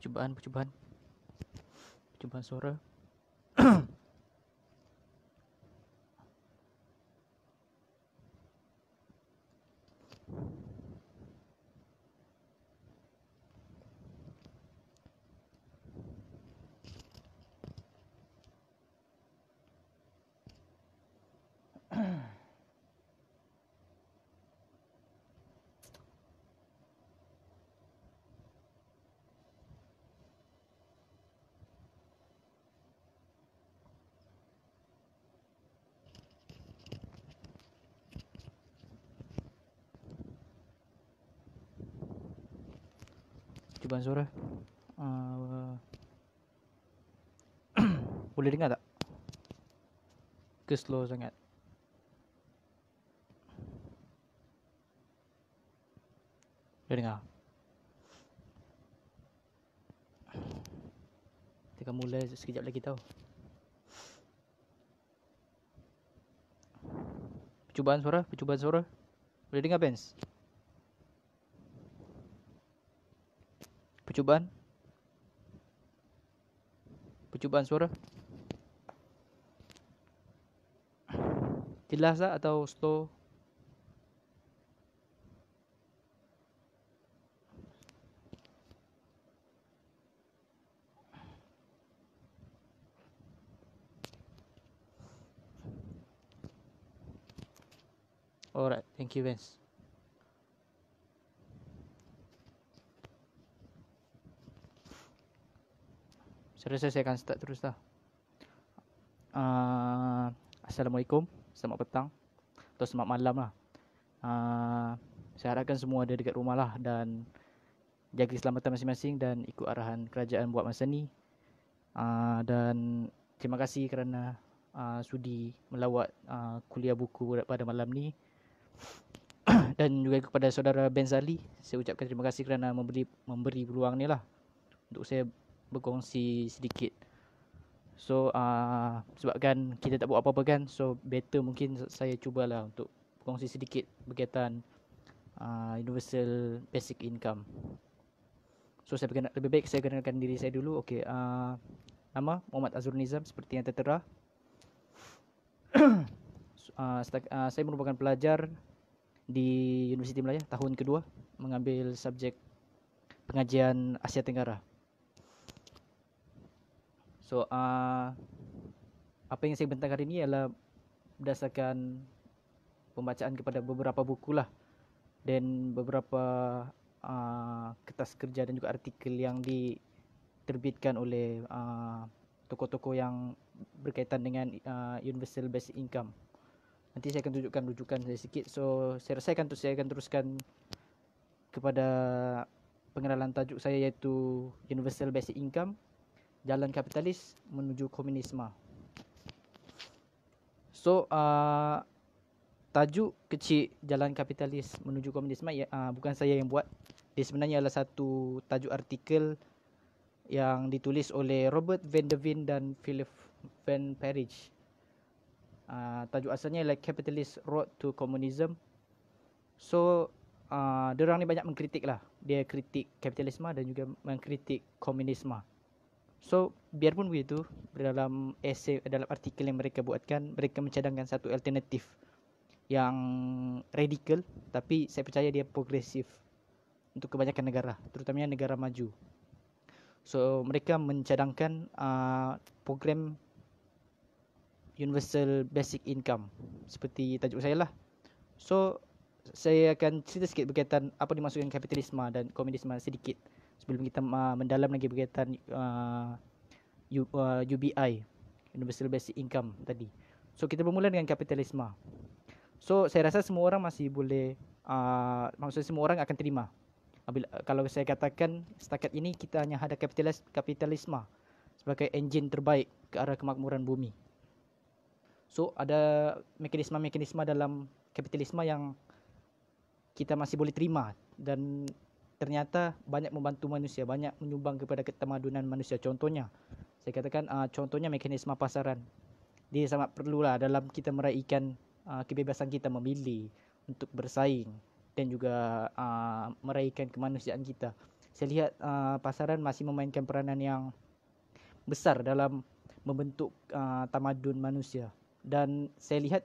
Percubaan suara. Percubaan suara. Boleh dengar tak? Ke slow sangat? Boleh dengar? Kita akan mulai sekejap lagi tau. Percubaan suara. Boleh dengar, Benz? Percubaan suara. Jelas tak atau slow? Alright, thank you, Benz. Saya rasa saya akan start terus dah. Assalamualaikum, selamat petang atau selamat malam lah. Saya harapkan semua ada dekat rumah lah dan jaga keselamatan masing-masing dan ikut arahan kerajaan buat masa ni. Dan terima kasih kerana sudi melawat kuliah buku pada malam ni. Dan juga kepada saudara Ben Zali, saya ucapkan terima kasih kerana memberi peluang ni lah untuk saya berkongsi sedikit. So sebabkan kita tak buat apa-apa kan, so better mungkin saya cubalah untuk berkongsi sedikit berkaitan Universal Basic Income. So lebih baik saya kenalkan diri saya dulu. Okey, nama Muhammad Azrul Nizam seperti yang tertera. Saya merupakan pelajar di Universiti Melaya tahun kedua, mengambil subjek pengajian Asia Tenggara. So apa yang saya bentang hari ini adalah berdasarkan pembacaan kepada beberapa buku lah dan beberapa kertas kerja dan juga artikel yang diterbitkan oleh tokoh-tokoh yang berkaitan dengan Universal Basic Income. Nanti saya akan tunjukkan rujukan saya sikit. So saya rasa saya akan teruskan kepada pengenalan tajuk saya, iaitu Universal Basic Income, Jalan Kapitalis Menuju Komunisme. So tajuk kecil Jalan Kapitalis Menuju Komunisme bukan saya yang buat. Dia sebenarnya adalah satu tajuk artikel yang ditulis oleh Robert Van der Veen dan Philip Van Parijs. Tajuk asalnya ialah Capitalist Road to Communism. So diorang ni banyak mengkritik lah. Dia kritik kapitalisme dan juga mengkritik komunisme. So biarpun begitu, dalam essay, dalam artikel yang mereka buatkan, mereka mencadangkan satu alternatif yang radikal, tapi saya percaya dia progresif untuk kebanyakan negara, terutamanya negara maju. So mereka mencadangkan program Universal Basic Income seperti tajuk saya lah. So saya akan cerita sikit berkaitan apa dimaksudkan kapitalisme dan komunisme sedikit sebelum kita mendalam lagi berkaitan UBI, Universal Basic Income tadi. So kita bermula dengan kapitalisme. So saya rasa semua orang masih boleh, maksudnya semua orang akan terima kalau saya katakan setakat ini kita hanya ada kapitalisme sebagai enjin terbaik ke arah kemakmuran bumi. So ada mekanisme-mekanisme dalam kapitalisme yang kita masih boleh terima dan ternyata banyak membantu manusia, banyak menyumbang kepada ketamadunan manusia. Contohnya, saya katakan contohnya mekanisme pasaran. Dia sangat perlulah dalam kita meraihkan kebebasan kita memilih, untuk bersaing dan juga meraihkan kemanusiaan kita. saya lihat pasaran masih memainkan peranan yang besar dalam membentuk tamadun manusia. Dan saya lihat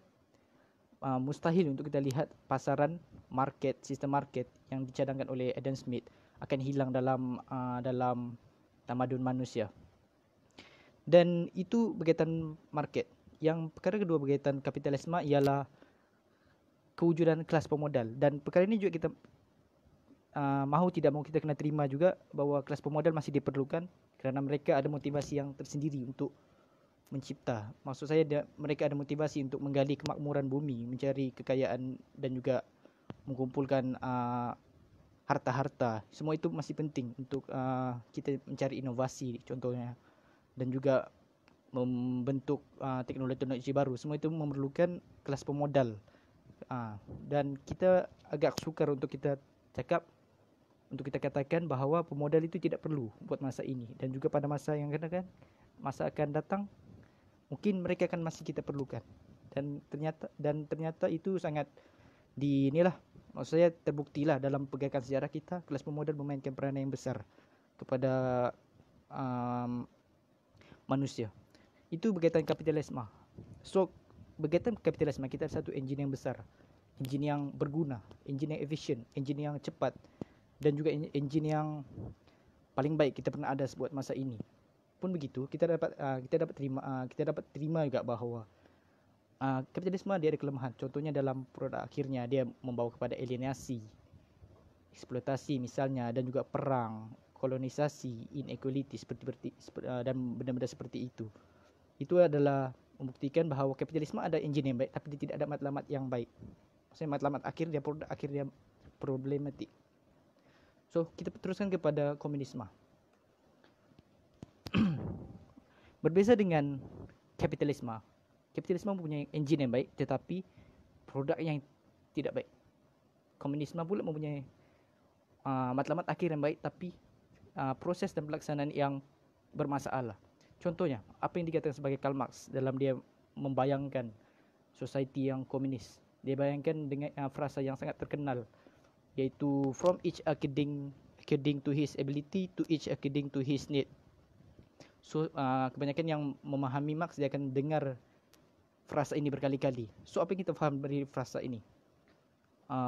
mustahil untuk kita lihat pasaran market, sistem market yang dicadangkan oleh Adam Smith akan hilang dalam tamadun manusia. Dan itu berkaitan market. Yang perkara kedua berkaitan kapitalisme ialah kewujudan kelas pemodal. Dan perkara ini juga kita mahu tidak mahu kita kena terima juga bahawa kelas pemodal masih diperlukan kerana mereka ada motivasi yang tersendiri untuk mencipta. Maksud saya mereka ada motivasi untuk menggali kemakmuran bumi, mencari kekayaan dan juga mengumpulkan harta-harta. Semua itu masih penting untuk kita mencari inovasi contohnya, dan juga membentuk teknologi baru. Semua itu memerlukan kelas pemodal. Dan kita agak sukar untuk kita cakap, untuk kita katakan bahawa pemodal itu tidak perlu buat masa ini, dan juga pada masa yang masa akan datang mungkin mereka akan masih kita perlukan. Dan ternyata itu sangat maksud saya terbuktilah dalam pegangan sejarah kita, kelas pemodal memainkan peranan yang besar kepada manusia. Itu berkaitan kapitalisme. So berkaitan kapitalisme, kita ada satu enjin yang besar, enjin yang berguna, enjin yang efisien, enjin yang cepat, dan juga enjin yang paling baik kita pernah ada buat masa ini. Pun begitu, kita dapat terima juga bahawa kapitalisme dia ada kelemahan. Contohnya dalam produk akhirnya dia membawa kepada alienasi, eksploitasi misalnya, dan juga perang, kolonisasi, inequality dan benda-benda seperti itu. Itu adalah membuktikan bahawa kapitalisme ada enjin yang baik, tapi dia tidak ada matlamat yang baik. Maksudnya matlamat akhir dia, produk akhir dia problematik. So kita teruskan kepada komunisme. Berbeza dengan kapitalisme, kapitalisme mempunyai enjin yang baik tetapi produk yang tidak baik. Komunisme pula mempunyai matlamat akhir yang baik tapi proses dan pelaksanaan yang bermasalah. Contohnya, apa yang dikatakan sebagai Karl Marx dalam dia membayangkan society yang komunis. Dia bayangkan dengan frasa yang sangat terkenal, iaitu from each according to his ability, to each according to his need. So kebanyakan yang memahami Marx dia akan dengar frasa ini berkali-kali. So apa yang kita faham dari frasa ini?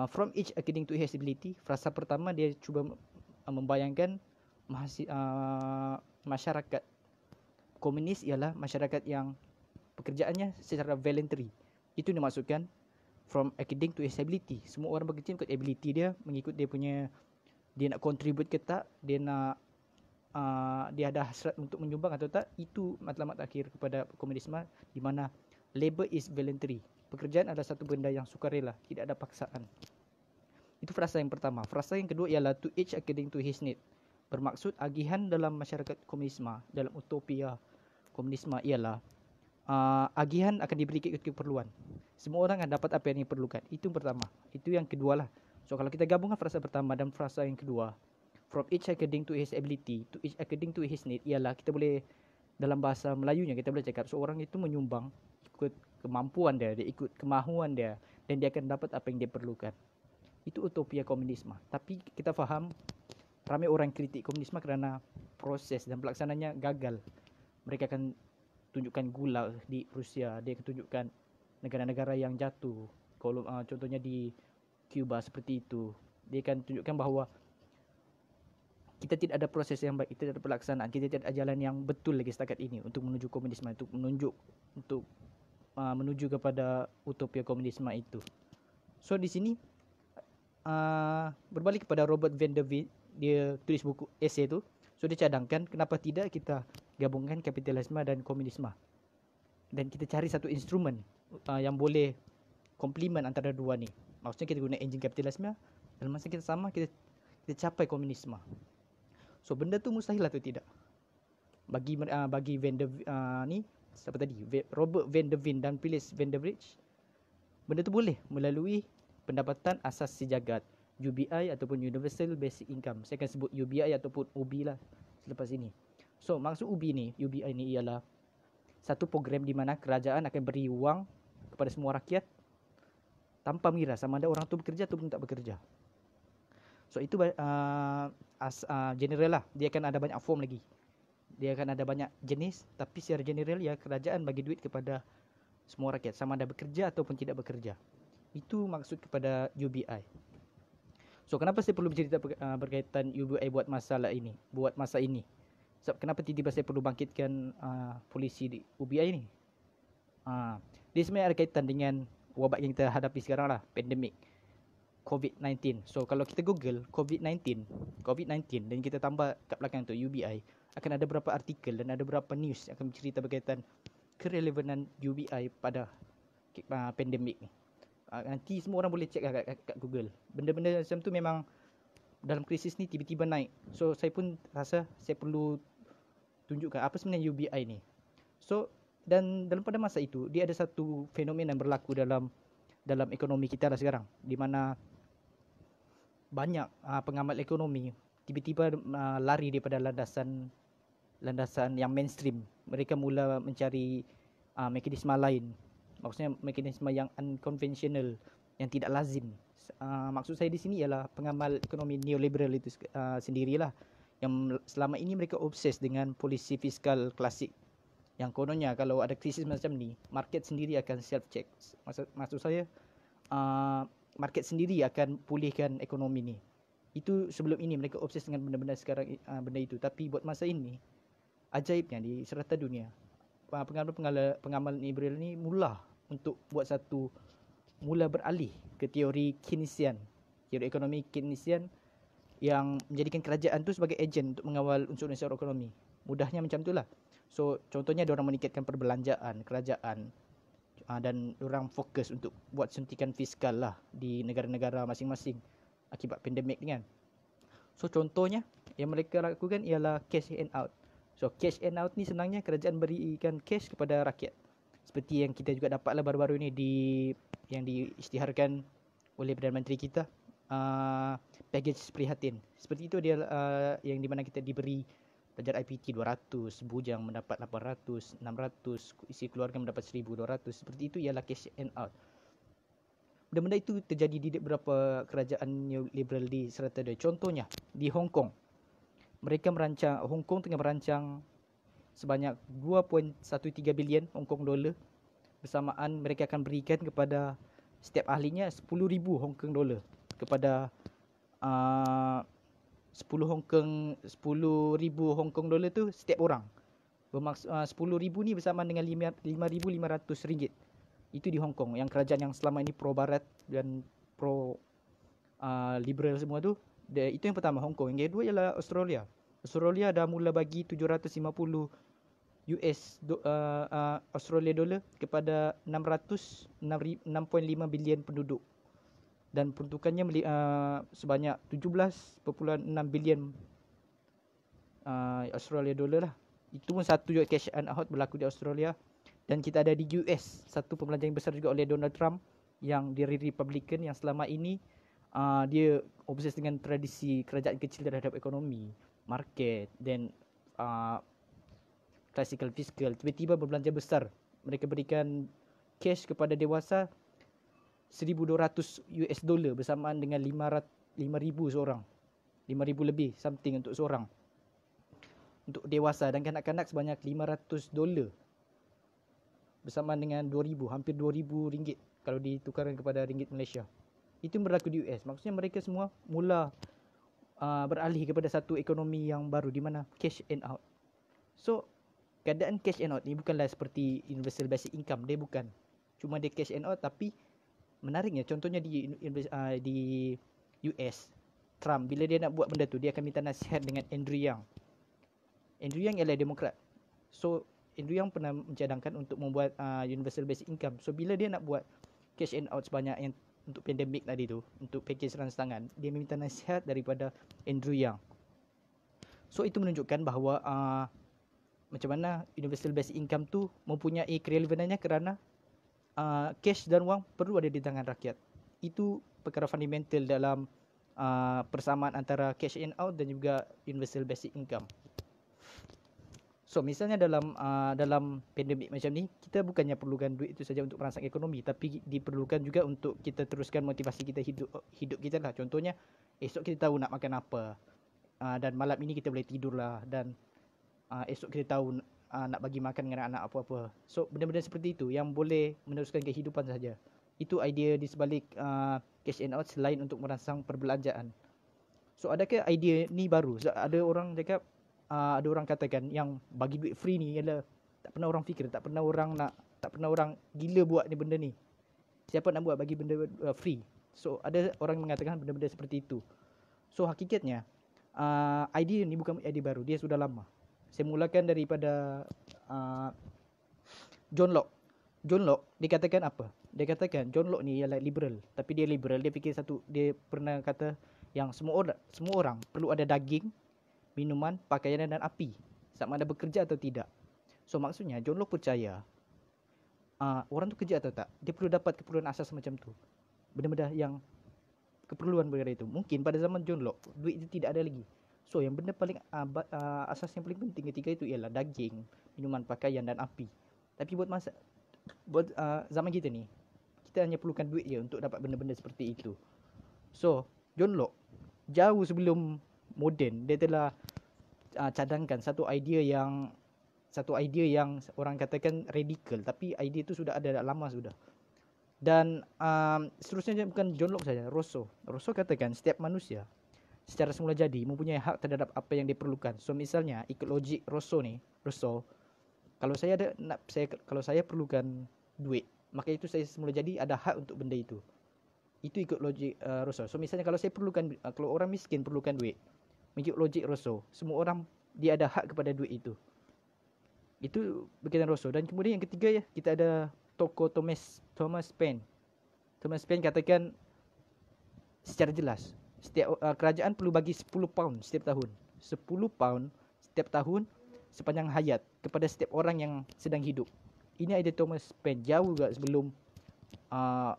From each according to his ability, frasa pertama dia cuba membayangkan masyarakat komunis ialah masyarakat yang pekerjaannya secara voluntary. Itu dimaksudkan from according to his ability. Semua orang bekerja ikut ability dia, mengikut dia punya, dia nak contribute ke tak, dia nak dia ada hasrat untuk menyumbang atau tak. Itu matlamat akhir kepada komunisme, di mana labor is voluntary. Pekerjaan adalah satu benda yang sukarela, tidak ada paksaan. Itu frasa yang pertama. Frasa yang kedua ialah to each according to his need. Bermaksud agihan dalam masyarakat komunisme, dalam utopia komunisme ialah agihan akan diberi ikut keperluan. Semua orang akan dapat apa yang diperlukan. Itu yang pertama. Itu yang kedua lah. So kalau kita gabungkan frasa pertama dan frasa yang kedua, from each according to his ability, to each according to his need, ialah kita boleh, dalam bahasa Melayunya kita boleh cakap seorang itu menyumbang ikut kemampuan dia ikut kemahuan dia, dan dia akan dapat apa yang dia perlukan. Itu utopia komunisme. Tapi kita faham ramai orang kritik komunisme kerana proses dan pelaksananya gagal. Mereka akan tunjukkan Gulag di Rusia, dia akan tunjukkan negara-negara yang jatuh, contohnya di Cuba seperti itu. Dia akan tunjukkan bahawa kita tidak ada proses yang baik, kita tidak ada pelaksanaan, kita tidak ada jalan yang betul lagi setakat ini untuk menuju komunisme, untuk menuju kepada utopia komunisme itu. So di sini berbalik kepada Robert van der Wind, dia tulis buku esei tu. So dia cadangkan kenapa tidak kita gabungkan kapitalisme dan komunisme, dan kita cari satu instrumen yang boleh komplement antara dua ni. Maksudnya kita guna enjin kapitalisme, dalam masa kita sama kita capai komunisme. So benda tu mustahil atau tidak? Bagi Van der ni siapa tadi, Robert van der Wind dan Phyllis van der Bridge, benda tu boleh melalui pendapatan asas sejagat, UBI ataupun Universal Basic Income. Saya akan sebut UBI ataupun UBI lah selepas ini. So maksud UBI ni ialah satu program di mana kerajaan akan beri wang kepada semua rakyat tanpa mengira sama ada orang tu bekerja ataupun tak bekerja. So itu general lah. Dia akan ada banyak form lagi. Dia akan ada banyak jenis, tapi secara general ya kerajaan bagi duit kepada semua rakyat sama ada bekerja ataupun tidak bekerja. Itu maksud kepada UBI. So kenapa saya perlu bercerita berkaitan UBI buat masalah ini, buat masa ini? Sebab kenapa tiba-tiba saya perlu bangkitkan polisi di UBI ni? Dia sebenarnya ada kaitan dengan wabak yang kita hadapi sekarang lah, pandemik COVID-19. So kalau kita Google COVID-19 dan kita tambah kat belakang tu UBI, akan ada beberapa artikel dan ada beberapa news yang akan bercerita berkaitan kerelevanan UBI pada pandemik ni. Nanti semua orang boleh check lah kat Google. Benda-benda macam tu memang dalam krisis ni tiba-tiba naik. So saya pun rasa saya perlu tunjukkan apa sebenarnya UBI ni. So dan dalam pada masa itu dia ada satu fenomena yang berlaku dalam ekonomi kita lah sekarang, di mana banyak pengamal ekonomi tiba-tiba lari daripada landasan yang mainstream. Mereka mula mencari mekanisme lain. Maksudnya mekanisme yang unconventional, yang tidak lazim. Maksud saya di sini ialah pengamal ekonomi neoliberal itu sendirilah, yang selama ini mereka obses dengan polisi fiskal klasik, yang kononnya kalau ada krisis macam ni, market sendiri akan self check. Maksud saya market sendiri akan pulihkan ekonomi ni. Itu sebelum ini mereka obses dengan benda-benda sekarang, benda itu. Tapi buat masa ini, ajaibnya di serata dunia, pengamal liberal ni mula beralih ke teori Keynesian, teori ekonomi Keynesian, yang menjadikan kerajaan tu sebagai ejen untuk mengawal unsur-unsur ekonomi. Mudahnya macam itulah. So contohnya diorang meningkatkan perbelanjaan kerajaan, dan diorang fokus untuk buat suntikan fiskal lah di negara-negara masing-masing akibat pandemik ni kan. So contohnya yang mereka lakukan ialah cash in out. So cash in out ni senangnya kerajaan berikan cash kepada rakyat. Seperti yang kita juga dapatlah baru-baru ni yang diisytiharkan oleh Perdana Menteri kita, package prihatin. Seperti itu dia, yang di mana kita diberi pelajar IPT 200, bujang mendapat 800, 600, isi keluarga mendapat 1200. Seperti itu ialah cash in out. Benda-benda itu terjadi di beberapa kerajaan neoliberal di serata dunia. Contohnya di Hong Kong. Hong Kong tengah merancang sebanyak 2.13 bilion Hong Kong dollar. Bersamaan mereka akan berikan kepada setiap ahlinya 10,000 Hong Kong dollar kepada 10,000 Hong Kong dollar tu setiap orang. 10,000 ni bersamaan dengan 5,500 ringgit. Itu di Hong Kong, yang kerajaan yang selama ini pro barat dan pro liberal semua tu. Itu yang pertama, Hong Kong. Yang kedua ialah Australia. Australia dah mula bagi 750 Australia dollar kepada 6.5 bilion penduduk, dan peruntukannya sebanyak 17.6 bilion Australia dollar lah. Itu pun satu juga cash and out berlaku di Australia. Dan kita ada di US, satu pembelanjaan besar juga oleh Donald Trump, yang dari Republican, yang selama ini dia obses dengan tradisi kerajaan kecil terhadap ekonomi, market dan classical fiscal. Tiba-tiba berbelanja besar. Mereka berikan cash kepada dewasa 1,200 US dollar bersamaan dengan 5,000 seorang. 5,000 lebih something untuk seorang, untuk dewasa, dan kanak-kanak sebanyak 500 dollar bersamaan dengan 2,000, hampir 2,000 ringgit kalau ditukarkan kepada ringgit Malaysia. Itu berlaku di US. Maksudnya mereka semua mula beralih kepada satu ekonomi yang baru, di mana cash in out. So keadaan cash in out ni bukanlah seperti universal basic income. Dia bukan cuma dia cash in out, tapi menariknya contohnya di US, Trump bila dia nak buat benda tu, dia akan minta nasihat dengan Andrew Yang. Andrew Yang ialah Demokrat. So Andrew Yang pernah mencadangkan untuk membuat universal basic income. So bila dia nak buat cash in out sebanyak yang untuk pandemik tadi tu, untuk package rancangan, dia meminta nasihat daripada Andrew Yang. So itu menunjukkan bahawa macam mana universal basic income tu mempunyai kerelevanannya, kerana cash dan wang perlu ada di tangan rakyat. Itu perkara fundamental dalam persamaan antara cash in out dan juga universal basic income. So misalnya dalam pandemik macam ni, kita bukannya perlukan duit itu saja untuk merangsang ekonomi, tapi diperlukan juga untuk kita teruskan motivasi kita hidup kita lah. Contohnya esok kita tahu nak makan apa, dan malam ini kita boleh tidur lah, dan esok kita tahu nak bagi makan dengan anak apa-apa. So benda-benda seperti itu yang boleh meneruskan kehidupan saja. Itu idea di sebalik cash in out selain untuk merangsang perbelanjaan. So adakah idea ni baru? So, ada orang cakap, ada orang katakan yang bagi duit free ni ialah tak pernah orang fikir, tak pernah orang gila buat ni benda ni. Siapa nak buat bagi benda free? So ada orang mengatakan benda-benda seperti itu. So hakikatnya idea ni bukan idea baru, dia sudah lama. Saya mulakan daripada John Locke. John Locke dia katakan apa? Dia katakan John Locke ni ialah liberal, tapi dia liberal, dia fikir satu, dia pernah kata yang semua orang perlu ada daging, minuman, pakaian dan api, sama ada bekerja atau tidak. So maksudnya John Locke percaya orang tu kerja atau tak, dia perlu dapat keperluan asas macam tu. Benda-benda yang keperluan perkara itu. Mungkin pada zaman John Locke duit itu tidak ada lagi. So yang benda paling asas yang paling penting ketika itu ialah daging, minuman, pakaian dan api. Tapi buat zaman kita ni, kita hanya perlukan duit je untuk dapat benda-benda seperti itu. So John Locke jauh sebelum moden, dia telah cadangkan satu idea yang orang katakan radikal, tapi idea itu sudah ada lama sudah. Dan seterusnya bukan John Locke saja, Rousseau katakan setiap manusia secara semula jadi mempunyai hak terhadap apa yang diperlukan. So misalnya ikut logik Rousseau, kalau saya perlukan duit, maka itu saya semula jadi ada hak untuk benda itu. Itu ikut logik Rousseau. So misalnya kalau orang miskin perlukan duit, mengikut logik Rousseau, semua orang dia ada hak kepada duit itu. Itu berkaitan Rousseau. Dan kemudian yang ketiga kita ada tokoh Thomas Paine. Thomas Paine katakan secara jelas, setiap kerajaan perlu bagi 10 pound setiap tahun. 10 pound setiap tahun sepanjang hayat kepada setiap orang yang sedang hidup. Ini idea Thomas Paine jauh juga sebelum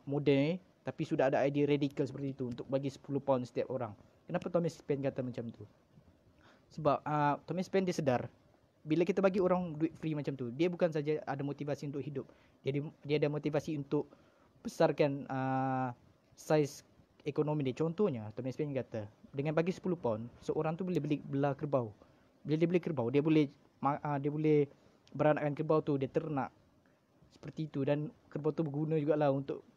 moden, tapi sudah ada idea radikal seperti itu untuk bagi 10 pound setiap orang. Kenapa Thomas Paine kata macam tu? Sebab Thomas Paine dia sedar bila kita bagi orang duit free macam tu, dia bukan saja ada motivasi untuk hidup, dia ada motivasi untuk besarkan saiz ekonomi dia. Contohnya Thomas Paine kata, dengan bagi 10 pound, seorang tu boleh beli belah kerbau. Bila dia beli kerbau, dia boleh beranakkan kerbau tu, dia ternak seperti itu, dan kerbau tu berguna jugalah untuk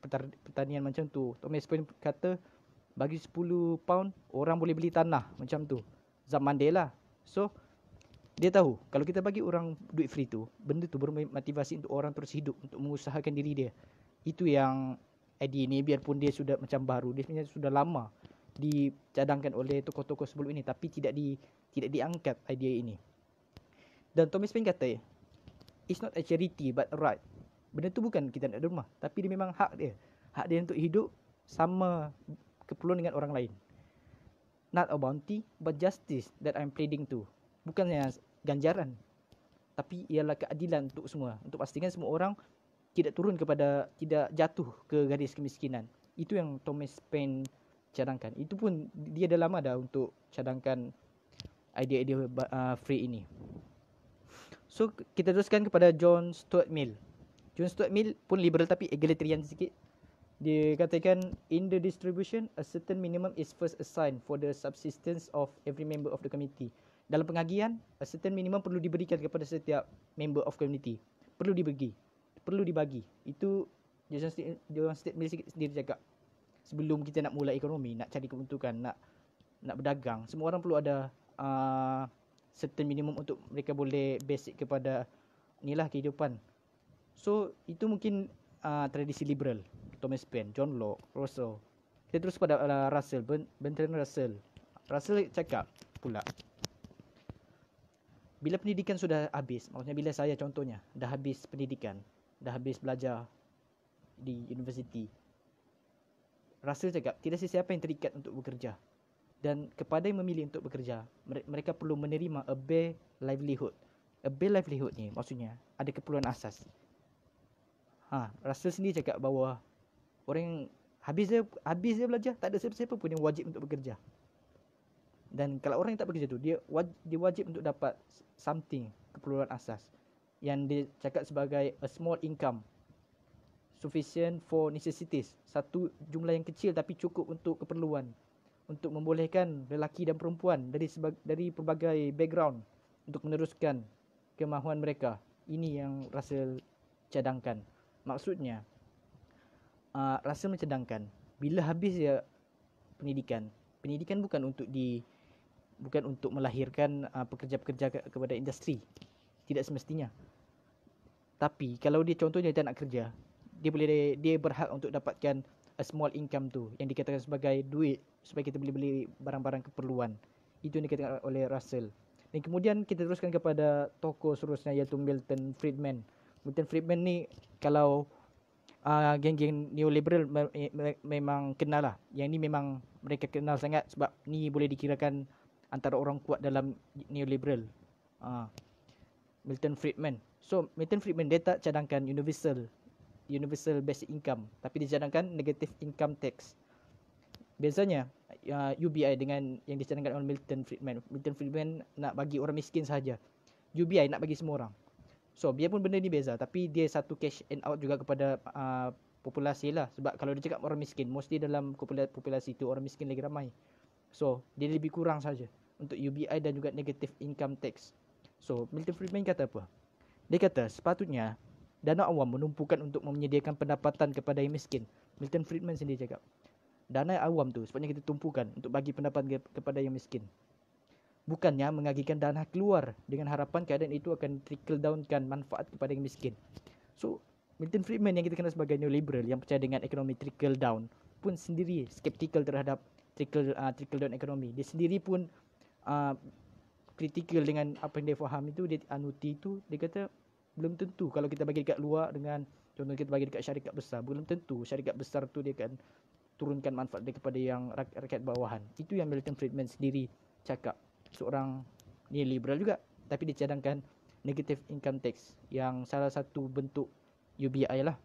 pertanian macam tu. Thomas Paine kata bagi 10 pound orang boleh beli tanah macam tu. Zaman dia lah. So dia tahu kalau kita bagi orang duit free tu, benda tu bermotivasi untuk orang terus hidup, untuk mengusahakan diri dia. Itu yang idea ni, biarpun dia sudah macam baru, dia sebenarnya sudah lama dicadangkan oleh tokoh-tokoh sebelum ini, tapi tidak diangkat idea ini. Dan Thomas Paine kata, it's not a charity but a right. Benda tu bukan kita nak ada rumah, tapi dia memang hak dia. Hak dia untuk hidup sama keperluan dengan orang lain. Not a bounty but justice that I'm pleading to. Bukannya ganjaran, tapi ialah keadilan untuk semua, untuk pastikan semua orang tidak jatuh ke garis kemiskinan. Itu yang Thomas Paine cadangkan. Itu pun dia dah lama dah untuk cadangkan idea-idea free ini. So kita teruskan kepada John Stuart Mill. John Stuart Mill pun liberal tapi egalitarian sikit. Dia katakan, in the distribution, a certain minimum is first assigned for the subsistence of every member of the community. Dalam pengagian, a certain minimum perlu diberikan kepada setiap member of community. Perlu dibagi. Itu John Stuart Mill sendiri cakap. Sebelum kita nak mula ekonomi, nak cari keuntungan, nak berdagang, semua orang perlu ada certain minimum untuk mereka boleh basic kepada inilah kehidupan. So itu mungkin tradisi liberal. Thomas Paine, John Locke, Rousseau. Kita terus pada Russell, Bertrand Russell. Russell cakap pula, bila pendidikan sudah habis, maksudnya bila saya contohnya dah habis pendidikan, dah habis belajar di universiti, Russell cakap tidak sesiapa yang terikat untuk bekerja, dan kepada yang memilih untuk bekerja, mereka perlu menerima a bare livelihood. A bare livelihood ni maksudnya ada keperluan asas. Russell sendiri cakap bahawa orang yang habis dia belajar, tak ada siapa-siapa pun yang wajib untuk bekerja. Dan kalau orang yang tak bekerja tu, dia wajib untuk dapat something, keperluan asas, yang dia cakap sebagai a small income sufficient for necessities. Satu jumlah yang kecil tapi cukup untuk keperluan untuk membolehkan lelaki dan perempuan dari pelbagai background untuk meneruskan kemahuan mereka. Ini yang Russell cadangkan. Maksudnya, Russell mencadangkan bila habis ya pendidikan bukan untuk melahirkan pekerja-pekerja kepada industri. Tidak semestinya. Tapi kalau dia contohnya dia nak kerja, dia berhak untuk dapatkan a small income tu yang dikatakan sebagai duit supaya kita boleh beli barang-barang keperluan. Itu yang dikatakan oleh Russell. Dan kemudian kita teruskan kepada tokoh seterusnya iaitu Milton Friedman. Milton Friedman ni kalau geng-geng neoliberal memang kenal lah. Yang ni memang mereka kenal sangat sebab ni boleh dikirakan antara orang kuat dalam neoliberal. Milton Friedman. So Milton Friedman dia tak cadangkan universal basic income, tapi dia cadangkan negative income tax. Bezanya UBI dengan yang dicadangkan oleh Milton Friedman. Milton Friedman nak bagi orang miskin sahaja. UBI nak bagi semua orang. So biarpun benda ni beza, tapi dia satu cash in out juga kepada populasi lah. Sebab kalau dia cakap orang miskin, mesti dalam populasi tu orang miskin lagi ramai. So dia lebih kurang saja untuk UBI dan juga negative income tax. So Milton Friedman kata apa? Dia kata sepatutnya dana awam menumpukan untuk menyediakan pendapatan kepada yang miskin. Milton Friedman sendiri cakap dana awam tu sepatutnya kita tumpukan untuk bagi pendapatan kepada yang miskin, bukannya mengagikan dana keluar dengan harapan keadaan itu akan trickle downkan manfaat kepada yang miskin. So Milton Friedman yang kita kenal sebagai neoliberal yang percaya dengan ekonomi trickle down pun sendiri skeptical terhadap trickle down ekonomi. Dia sendiri pun kritikal dengan apa yang dia faham itu, dia anuti itu. Dia kata belum tentu kalau kita bagi dekat luar dengan contoh kita bagi dekat syarikat besar, belum tentu syarikat besar tu dia akan turunkan manfaat dia kepada yang rakyat bawahan. Itu yang Milton Friedman sendiri cakap. Seorang neoliberal juga, tapi dia cadangkan negative income tax yang salah satu bentuk UBI lah.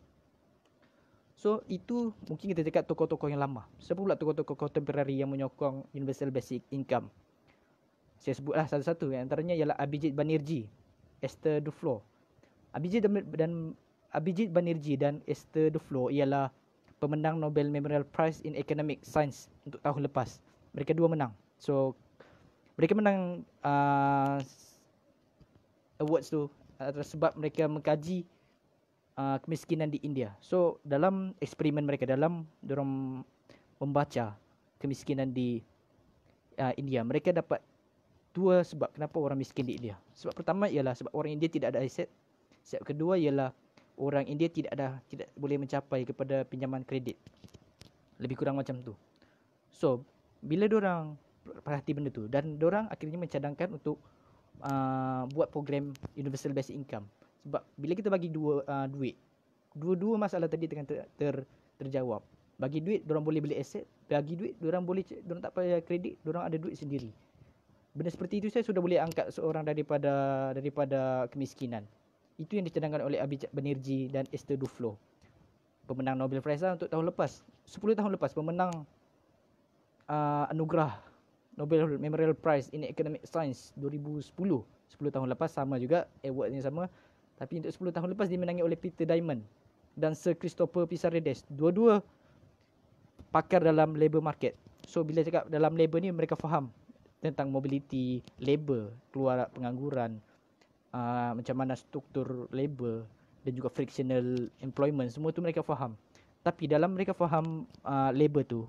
So itu mungkin kita cakap tokoh-tokoh yang lama. Siapa pula tokoh-tokoh contemporary yang menyokong universal basic income? Saya sebutlah satu-satu. Yang antaranya ialah Abhijit Banerjee, Esther Duflo. Abhijit Banerjee dan Esther Duflo ialah pemenang Nobel Memorial Prize in Economic Science untuk tahun lepas. Mereka dua menang. So mereka menang awards tu sebab mereka mengkaji kemiskinan di India. So dalam eksperimen mereka, dalam dorang membaca kemiskinan di India, mereka dapat dua sebab kenapa orang miskin di India. Sebab pertama ialah sebab orang India tidak ada aset. Sebab kedua ialah orang India tidak boleh mencapai kepada pinjaman kredit. Lebih kurang macam tu. So bila diorang perhati benda tu dan diorang akhirnya mencadangkan untuk buat program universal basic income. Sebab bila kita bagi duit, dua masalah tadi tengah terjawab. Bagi duit diorang boleh beli aset, bagi duit diorang tak payah kredit, diorang ada duit sendiri. Benda seperti itu saya sudah boleh angkat seorang daripada kemiskinan. Itu yang dicadangkan oleh Abhijit Banerjee dan Esther Duflo, pemenang Nobel Prize untuk tahun lepas. 10 tahun lepas pemenang anugerah Nobel Memorial Prize in Economic Science 2010. 10 tahun lepas sama juga award yang sama, tapi untuk 10 tahun lepas dimenangi oleh Peter Diamond dan Sir Christopher Pissarrodus. Dua-dua pakar dalam labour market. So bila cakap dalam labour ni mereka faham tentang mobility labour, keluar pengangguran, macam mana struktur labour dan juga frictional employment, semua tu mereka faham. Tapi dalam mereka faham labour tu,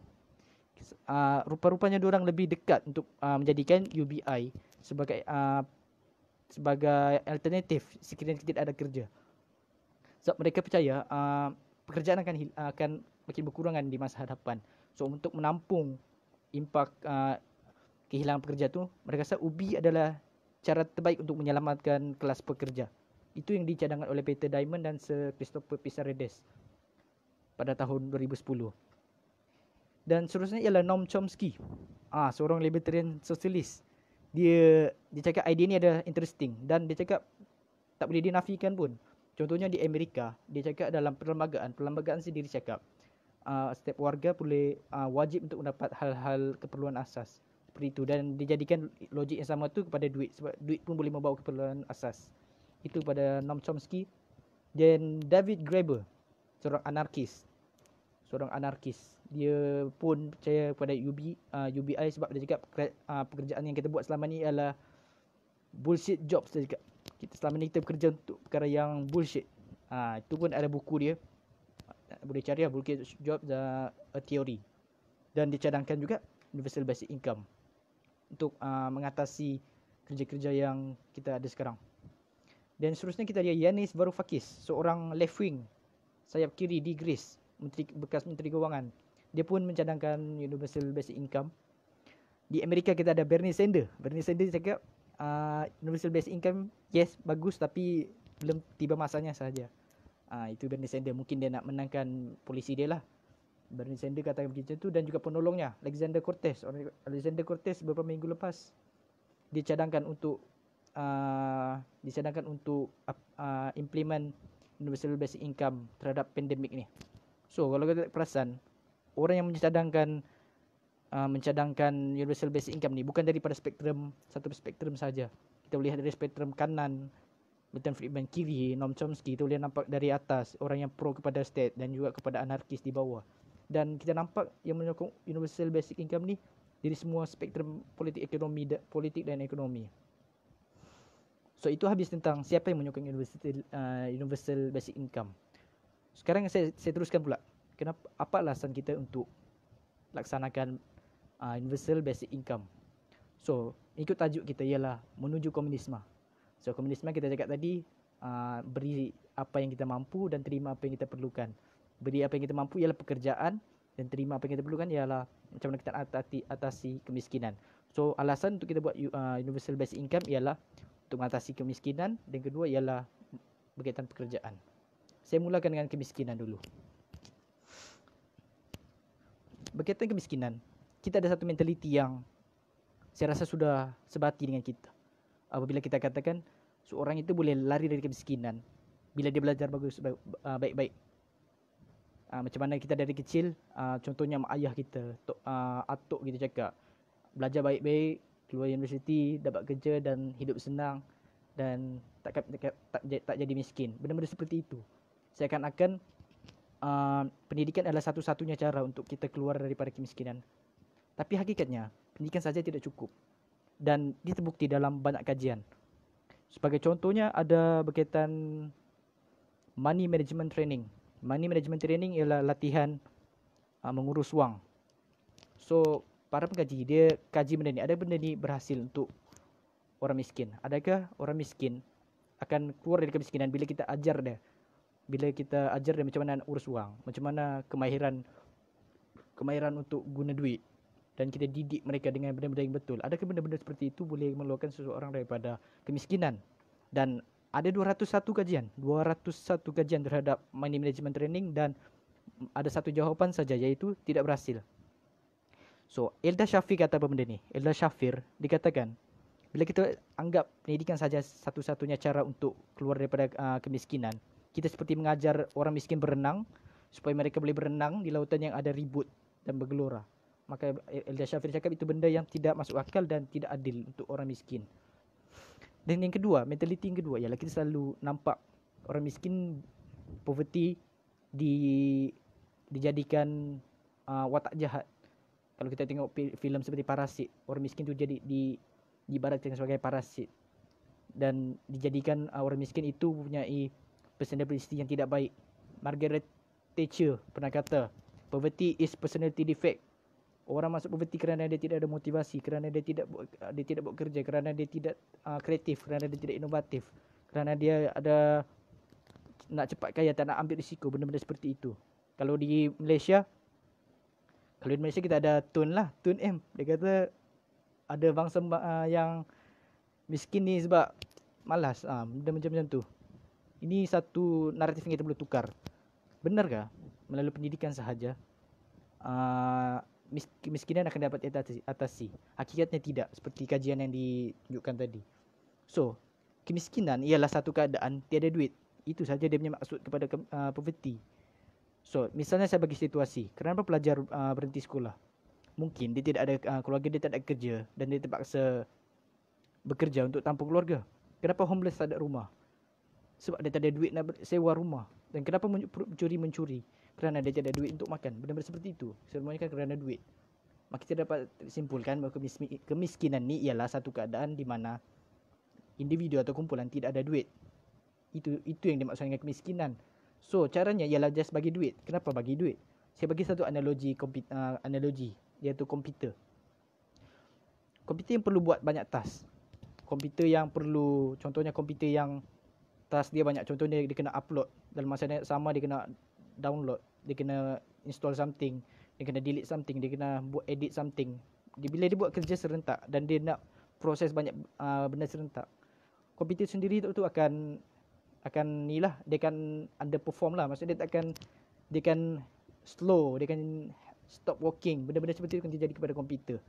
rupa-rupanya diorang lebih dekat untuk menjadikan UBI sebagai alternatif sekiranya tidak ada kerja. Sebab mereka percaya pekerjaan akan makin berkurangan di masa hadapan. So untuk menampung impak kehilangan pekerja tu, mereka rasa UBI adalah cara terbaik untuk menyelamatkan kelas pekerja. Itu yang dicadangkan oleh Peter Diamond dan Sir Christopher Pissarrodus pada tahun 2010. Dan seterusnya ialah Noam Chomsky, seorang libertarian sosialis. Dia cakap idea ni ada interesting dan dia cakap tak boleh dinafikan pun. Contohnya di Amerika, dia cakap dalam perlembagaan sendiri cakap setiap warga boleh wajib untuk mendapat hal-hal keperluan asas. Seperti itu, dan dijadikan logik yang sama tu kepada duit, sebab duit pun boleh membawa keperluan asas. Itu pada Noam Chomsky. Dan David Graeber, seorang anarkis. seorang anarkis. Dia pun percaya kepada UBI sebab dia cakap pekerjaan yang kita buat selama ni adalah bullshit jobs. Dia cakap kita selama ni kita bekerja untuk perkara yang bullshit. Itu pun ada buku dia, boleh cari lah, bullshit jobs, a theory. Dan dicadangkan juga universal basic income untuk mengatasi kerja-kerja yang kita ada sekarang. Dan seterusnya kita ada Yanis Varoufakis, seorang left wing, sayap kiri di Greece, bekas Menteri Kewangan. Dia pun mencadangkan universal basic income. Di Amerika kita ada Bernie Sanders. Bernie Sanders cakap universal basic income yes bagus tapi belum tiba masanya sahaja. Itu Bernie Sanders, mungkin dia nak menangkan polisi dia lah. Bernie Sanders katakan begitu tu. Dan juga penolongnya Alexander Cortez. Alexander Cortez beberapa minggu lepas dia cadangkan untuk implement universal basic income terhadap pandemik ni. So kalau kita perasan, orang yang mencadangkan universal basic income ni bukan daripada satu spektrum saja. Kita boleh lihat dari spektrum kanan, Milton Friedman, kiri Noam Chomsky. Kita boleh nampak dari atas orang yang pro kepada state dan juga kepada anarkis di bawah. Dan kita nampak yang menyokong universal basic income ni dari semua spektrum politik dan ekonomi. So itu habis tentang siapa yang menyokong universal basic income. Sekarang saya teruskan pula. Apa alasan kita untuk laksanakan universal basic income? So ikut tajuk kita ialah menuju komunisme. So komunisme kita cakap tadi, beri apa yang kita mampu dan terima apa yang kita perlukan. Beri apa yang kita mampu ialah pekerjaan, dan terima apa yang kita perlukan ialah macam mana kita atasi kemiskinan. So alasan untuk kita buat universal basic income ialah untuk mengatasi kemiskinan, dan kedua ialah berkaitan pekerjaan. Saya mulakan dengan kemiskinan dulu. Berkaitan kemiskinan, kita ada satu mentaliti yang saya rasa sudah sebati dengan kita. Apabila kita katakan seorang itu boleh lari dari kemiskinan bila dia belajar baik-baik. Macam mana kita dari kecil, contohnya mak ayah kita, atuk kita cakap, belajar baik-baik, keluar universiti, dapat kerja dan hidup senang dan tak jadi miskin. Benda-benda seperti itu. Seakan-akan pendidikan adalah satu-satunya cara untuk kita keluar daripada kemiskinan. Tapi hakikatnya pendidikan saja tidak cukup, dan dia terbukti dalam banyak kajian. Sebagai contohnya ada berkaitan money management training. Money management training ialah latihan mengurus wang. So para pengkaji dia kaji benda ni. Ada benda ni berhasil untuk orang miskin? Adakah orang miskin akan keluar dari kemiskinan bila kita ajar dia? Bila kita ajar dia macam mana urus wang, macam mana kemahiran untuk guna duit, dan kita didik mereka dengan benda-benda yang betul. Adakah benda-benda seperti itu boleh mengeluarkan seseorang daripada kemiskinan? Dan ada 201 kajian terhadap money management training, dan ada satu jawapan saja, iaitu tidak berhasil. So Eldar Shafir kata apa benda ni? Eldar Shafir dikatakan bila kita anggap pendidikan saja satu-satunya cara untuk keluar daripada kemiskinan, kita seperti mengajar orang miskin berenang supaya mereka boleh berenang di lautan yang ada ribut dan bergelora. Maka Eldar Shafir cakap itu benda yang tidak masuk akal dan tidak adil untuk orang miskin. Dan yang kedua, mentaliti yang kedua ialah kita selalu nampak orang miskin, poverty dijadikan watak jahat. Kalau kita tengok filem seperti Parasit, orang miskin tu jadi diibaratkan sebagai parasit, dan dijadikan orang miskin itu mempunyai personality yang tidak baik. Margaret Thatcher pernah kata, poverty is personality defect. Orang masuk poverty kerana dia tidak ada motivasi, kerana dia tidak buat kerja, kerana dia tidak kreatif, kerana dia tidak inovatif, kerana dia ada nak cepat kaya, tak nak ambil risiko, benda-benda seperti itu. Kalau di Malaysia kita ada Tun M. Dia kata ada bangsa yang miskin ni sebab malas, benda macam tu. Ini satu naratif yang kita boleh tukar. Benarkah melalui pendidikan sahaja kemiskinan akan dapat atasi? Hakikatnya tidak, seperti kajian yang ditunjukkan tadi. So kemiskinan ialah satu keadaan tiada duit. Itu saja dia punya maksud kepada poverty. So misalnya saya bagi situasi, kenapa pelajar berhenti sekolah? Mungkin dia tidak ada keluarga, dia tak ada kerja, dan dia terpaksa bekerja untuk tampung keluarga. Kenapa homeless tak ada rumah? Sebab dia tak ada duit nak sewa rumah. Dan kenapa mencuri? kerana dia tiada duit untuk makan. Benda-benda seperti itu. Semuanya kan kerana duit. Maka kita dapat simpulkan bahawa kemiskinan ni ialah satu keadaan di mana individu atau kumpulan tidak ada duit. Itu yang dimaksudkan dengan kemiskinan. So, caranya ialah just bagi duit. Kenapa bagi duit? Saya bagi satu analogi, iaitu komputer. Komputer yang perlu buat banyak task. Komputer yang perlu, contohnya komputer yang task dia banyak. Contohnya dia kena upload. Dalam masa yang sama dia kena download. Dia kena install something. Dia kena delete something. Dia kena buat edit something. Bila dia buat kerja serentak dan dia nak proses banyak benda serentak, komputer sendiri tu akan ni lah, dia akan underperform lah. Maksudnya dia akan slow, dia akan stop working. Benda-benda seperti itu akan terjadi kepada komputer.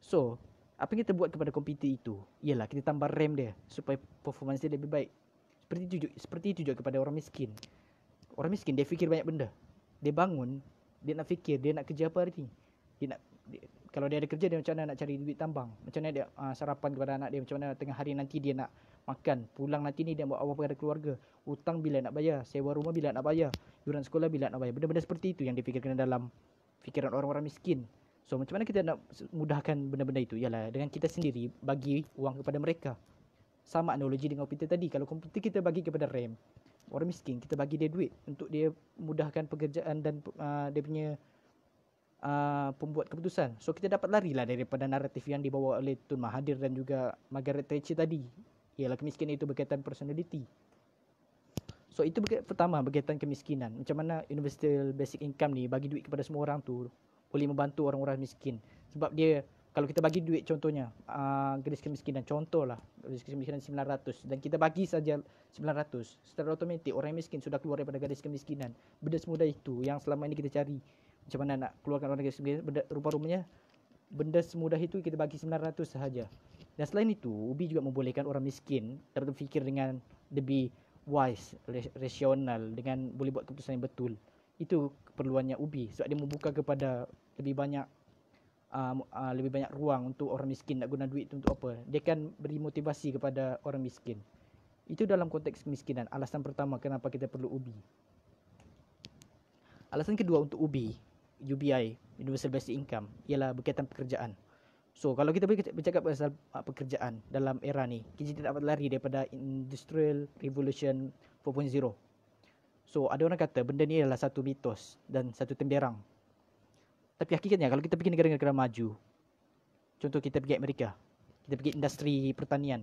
So, apa yang kita buat kepada komputer itu ialah kita tambah RAM dia supaya performance dia lebih baik. Seperti itu juga kepada orang miskin. Orang miskin dia fikir banyak benda. Dia bangun, dia nak fikir, dia nak kerja apa hari ni. Kalau dia ada kerja, dia macam mana nak cari duit tambang. Macam mana dia sarapan kepada anak dia. Macam mana tengah hari nanti dia nak makan. Pulang nanti ni dia buat apa kepada keluarga. Hutang bila nak bayar. Sewa rumah bila nak bayar. Yuran sekolah bila nak bayar. Benda-benda seperti itu yang difikirkan dalam fikiran orang-orang miskin. So macam mana kita nak mudahkan benda-benda itu? Ialah dengan kita sendiri bagi wang kepada mereka. Sama analogi dengan komputer tadi. Kalau komputer kita bagi kepada RAM, orang miskin kita bagi dia duit untuk dia mudahkan pekerjaan dan dia punya pembuat keputusan. So kita dapat larilah daripada naratif yang dibawa oleh Tun Mahathir dan juga Margaret Thatcher tadi. Ialah kemiskinan itu berkaitan personality. So itu pertama berkaitan kemiskinan. Macam mana universal basic income ni bagi duit kepada semua orang tu boleh membantu orang-orang miskin. Sebab dia, kalau kita bagi duit contohnya, garis kemiskinan, contohlah garis kemiskinan 900 dan kita bagi saja 900, secara automatik orang miskin sudah keluar daripada garis kemiskinan. Benda semudah itu yang selama ini kita cari. Macam mana nak keluarkan orang garis kemiskinan, rupa-rupanya benda semudah itu kita bagi 900 sahaja. Dan selain itu, UBI juga membolehkan orang miskin dapat berfikir dengan lebih wise, rasional, dengan boleh buat keputusan yang betul. Itu keperluannya UBI sebab dia membuka kepada lebih banyak ruang untuk orang miskin nak guna duit itu untuk apa. Dia akan beri motivasi kepada orang miskin. Itu dalam konteks kemiskinan. Alasan pertama kenapa kita perlu UBI. Alasan kedua untuk UBI, Universal Basic Income, ialah berkaitan pekerjaan. So kalau kita bercakap pasal pekerjaan dalam era ni, kita tidak dapat lari daripada Industrial Revolution 4.0. So ada orang kata benda ni adalah satu mitos dan satu temberang. Tapi hakikatnya kalau kita pergi negara-negara maju, contoh kita pergi Amerika, kita pergi industri pertanian,